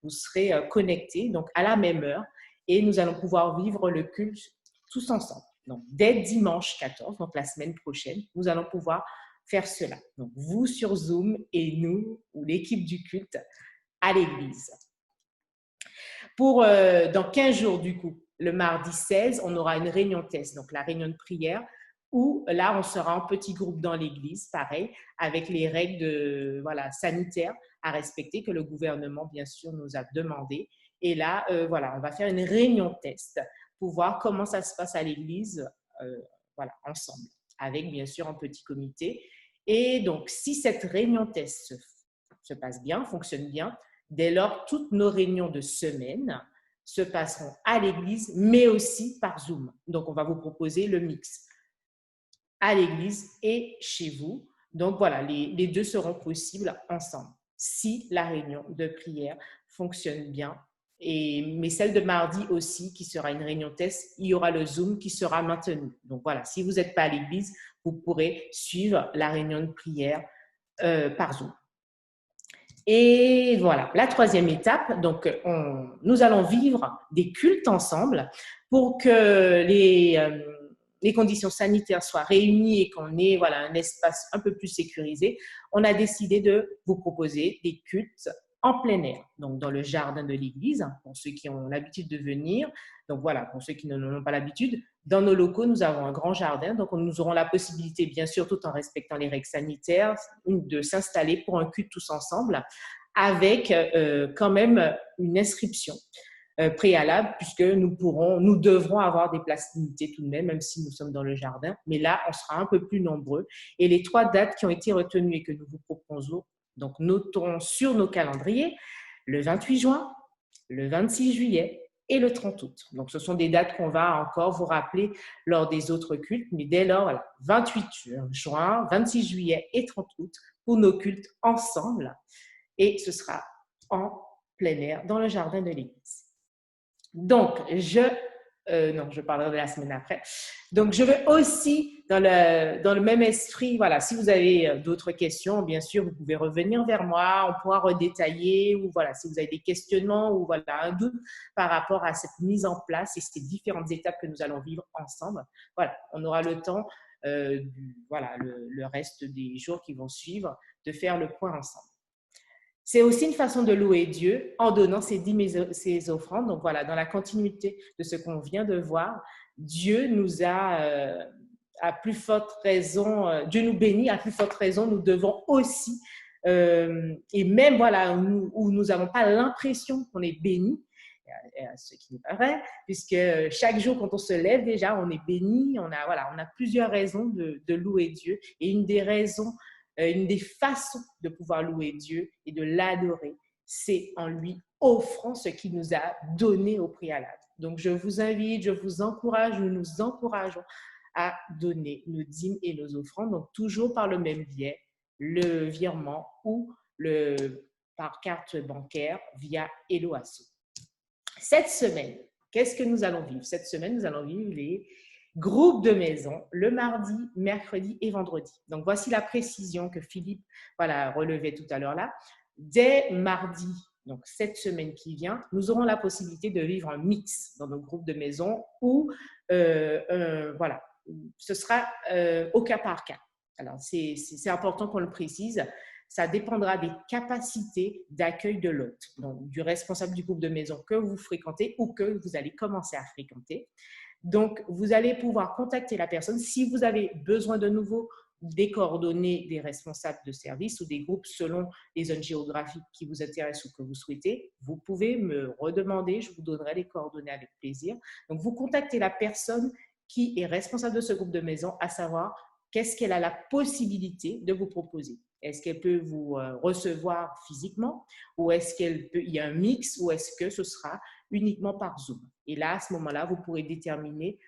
[SPEAKER 13] Vous serez connectés donc à la même heure et nous allons pouvoir vivre le culte tous ensemble. Donc, dès dimanche 14, donc la semaine prochaine, nous allons pouvoir faire cela. Donc, vous sur Zoom et nous, ou l'équipe du culte, à l'église. Pour dans 15 jours, du coup, le mardi 16, on aura une réunion test, donc la réunion de prière, où là, on sera en petit groupe dans l'église, pareil, avec les règles sanitaires à respecter que le gouvernement, bien sûr, nous a demandé. Et là, voilà, on va faire une réunion test pour voir comment ça se passe à l'église, voilà, ensemble, avec bien sûr un petit comité. Et donc, si cette réunion test se passe bien, fonctionne bien, dès lors, toutes nos réunions de semaine se passeront à l'église, mais aussi par Zoom. Donc, on va vous proposer le mix à l'église et chez vous. Donc, voilà, les 2 seront possibles ensemble, si la réunion de prière fonctionne bien. Mais celle de mardi aussi, qui sera une réunion test, il y aura le Zoom qui sera maintenu. Donc, voilà, si vous n'êtes pas à l'église, vous pourrez suivre la réunion de prière par Zoom. Et voilà, la 3e étape, donc nous allons vivre des cultes ensemble pour que les conditions sanitaires soient réunies et qu'on ait voilà, un espace un peu plus sécurisé. On a décidé de vous proposer des cultes en plein air, donc dans le jardin de l'église, pour ceux qui ont l'habitude de venir. Donc voilà, pour ceux qui n'en ont pas l'habitude, dans nos locaux, nous avons un grand jardin, donc nous aurons la possibilité, bien sûr, tout en respectant les règles sanitaires, de s'installer pour un culte tous ensemble, avec quand même une inscription préalable, puisque nous devrons avoir des places limitées tout de même si nous sommes dans le jardin, mais là, on sera un peu plus nombreux. Et les 3 dates qui ont été retenues et que nous vous proposons, donc notons sur nos calendriers, le 28 juin, le 26 juillet et le 30 août. Donc, ce sont des dates qu'on va encore vous rappeler lors des autres cultes, mais dès lors, voilà, 28 juin, 26 juillet et 30 août pour nos cultes ensemble. Et ce sera en plein air dans le jardin de l'église. Donc, je parlerai de la semaine après. Donc, je veux aussi, dans le même esprit, voilà, si vous avez d'autres questions, bien sûr, vous pouvez revenir vers moi, on pourra redétailler, ou voilà, si vous avez des questionnements ou voilà, un doute par rapport à cette mise en place et ces différentes étapes que nous allons vivre ensemble. Voilà, on aura le temps, le reste des jours qui vont suivre, de faire le point ensemble. C'est aussi une façon de louer Dieu en donnant ses offrandes. Donc voilà, dans la continuité de ce qu'on vient de voir, Dieu nous a à plus forte raison, Dieu nous bénit à plus forte raison, nous devons aussi, et même voilà, où nous n'avons pas l'impression qu'on est béni, ce qui n'est pas vrai, puisque chaque jour quand on se lève déjà, on est béni, on a plusieurs raisons de louer Dieu, et une des façons de pouvoir louer Dieu et de l'adorer, c'est en lui offrant ce qu'il nous a donné au préalable. Donc, je vous invite, je vous encourage, nous nous encourageons à donner nos dîmes et nos offrandes, donc toujours par le même biais, le virement ou par carte bancaire via Eloasso. Cette semaine, qu'est-ce que nous allons vivre? Cette semaine, nous allons vivre les groupes de maison le mardi, mercredi et vendredi. Donc, voici la précision que Philippe relevait tout à l'heure là. Dès mardi, donc cette semaine qui vient, nous aurons la possibilité de vivre un mix dans nos groupes de maison où, ce sera au cas par cas. Alors, c'est important qu'on le précise. ça dépendra des capacités d'accueil de l'hôte, donc du responsable du groupe de maison que vous fréquentez ou que vous allez commencer à fréquenter. Donc, vous allez pouvoir contacter la personne si vous avez besoin de nouveau des coordonnées des responsables de service ou des groupes selon les zones géographiques qui vous intéressent ou que vous souhaitez. Vous pouvez me redemander, je vous donnerai les coordonnées avec plaisir. Donc, vous contactez la personne qui est responsable de ce groupe de maison, à savoir qu'est-ce qu'elle a la possibilité de vous proposer. Est-ce qu'elle peut vous recevoir physiquement ou est-ce qu'il y a un mix ou est-ce que ce sera uniquement par Zoom? Et là, à ce moment-là, vous pourrez déterminer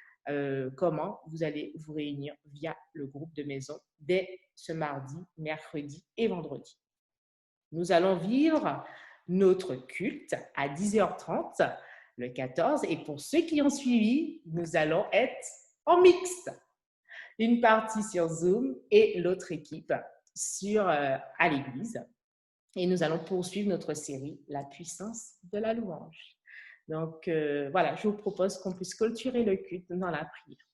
[SPEAKER 13] comment vous allez vous réunir via le groupe de maison dès ce mardi, mercredi et vendredi. Nous allons vivre notre culte à 10h30 le 14 et pour ceux qui ont suivi, nous allons être en mixte. Une partie sur Zoom et l'autre équipe à l'église. Et nous allons poursuivre notre série « La puissance de la louange ». Donc, voilà, je vous propose qu'on puisse clôturer le culte dans la prière.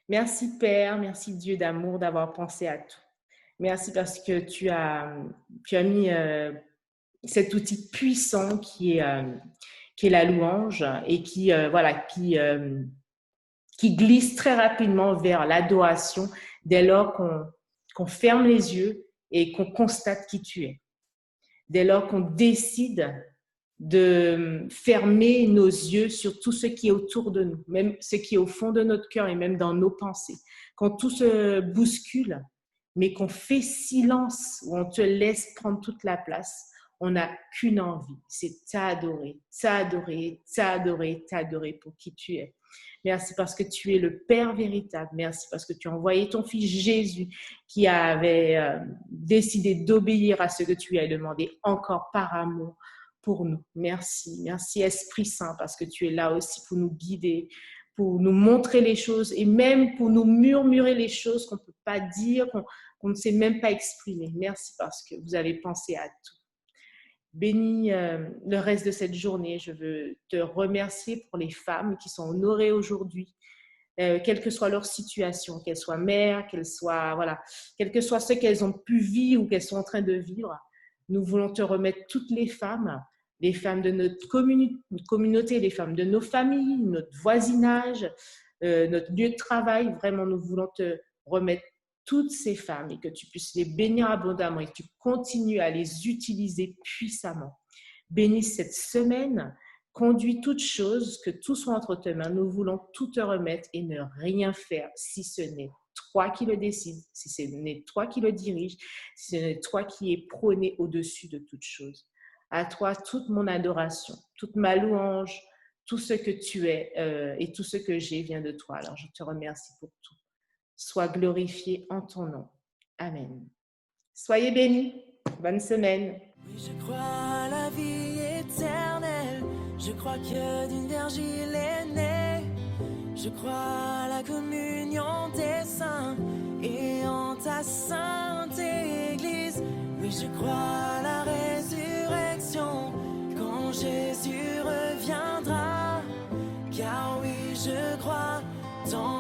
[SPEAKER 13] Merci Père, merci Dieu d'amour d'avoir pensé à tout. Merci parce que tu as mis cet outil puissant qui est la louange et qui glisse très rapidement vers l'adoration dès lors qu'on ferme les yeux et qu'on constate qui tu es. Dès lors qu'on décide de fermer nos yeux sur tout ce qui est autour de nous, même ce qui est au fond de notre cœur et même dans nos pensées. Quand tout se bouscule, mais qu'on fait silence, où on te laisse prendre toute la place, on n'a qu'une envie, c'est t'adorer, t'adorer, t'adorer, t'adorer pour qui tu es. Merci parce que tu es le Père véritable. Merci parce que tu as envoyé ton Fils Jésus qui avait décidé d'obéir à ce que tu lui as demandé encore par amour pour nous. Merci. Merci Esprit Saint parce que tu es là aussi pour nous guider, pour nous montrer les choses et même pour nous murmurer les choses qu'on ne peut pas dire, qu'on ne sait même pas exprimer. Merci parce que vous avez pensé à tout. Bénis le reste de cette journée. Je veux te remercier pour les femmes qui sont honorées aujourd'hui, quelle que soit leur situation, qu'elles soient mères, quel que soit ce qu'elles ont pu vivre ou qu'elles sont en train de vivre. Nous voulons te remettre toutes les femmes de notre communauté, les femmes de nos familles, notre voisinage, notre lieu de travail. Vraiment, nous voulons te remettre toutes ces femmes et que tu puisses les bénir abondamment et que tu continues à les utiliser puissamment. Bénis cette semaine, conduis toutes choses, que tout soit entre tes mains. Nous voulons tout te remettre et ne rien faire si ce n'est toi qui le décides, si ce n'est toi qui le dirige, si ce n'est toi qui es prôné au-dessus de toutes choses. À toi, toute mon adoration, toute ma louange, tout ce que tu es et tout ce que j'ai vient de toi. Alors, je te remercie pour tout. Sois glorifié en ton nom. Amen. Soyez bénis. Bonne semaine.
[SPEAKER 15] Oui, je crois à la vie éternelle. Je crois que d'une vierge il est né. Je crois à la communion des saints et en ta sainte Église. Oui, je crois à la résurrection quand Jésus reviendra. Car oui, je crois dans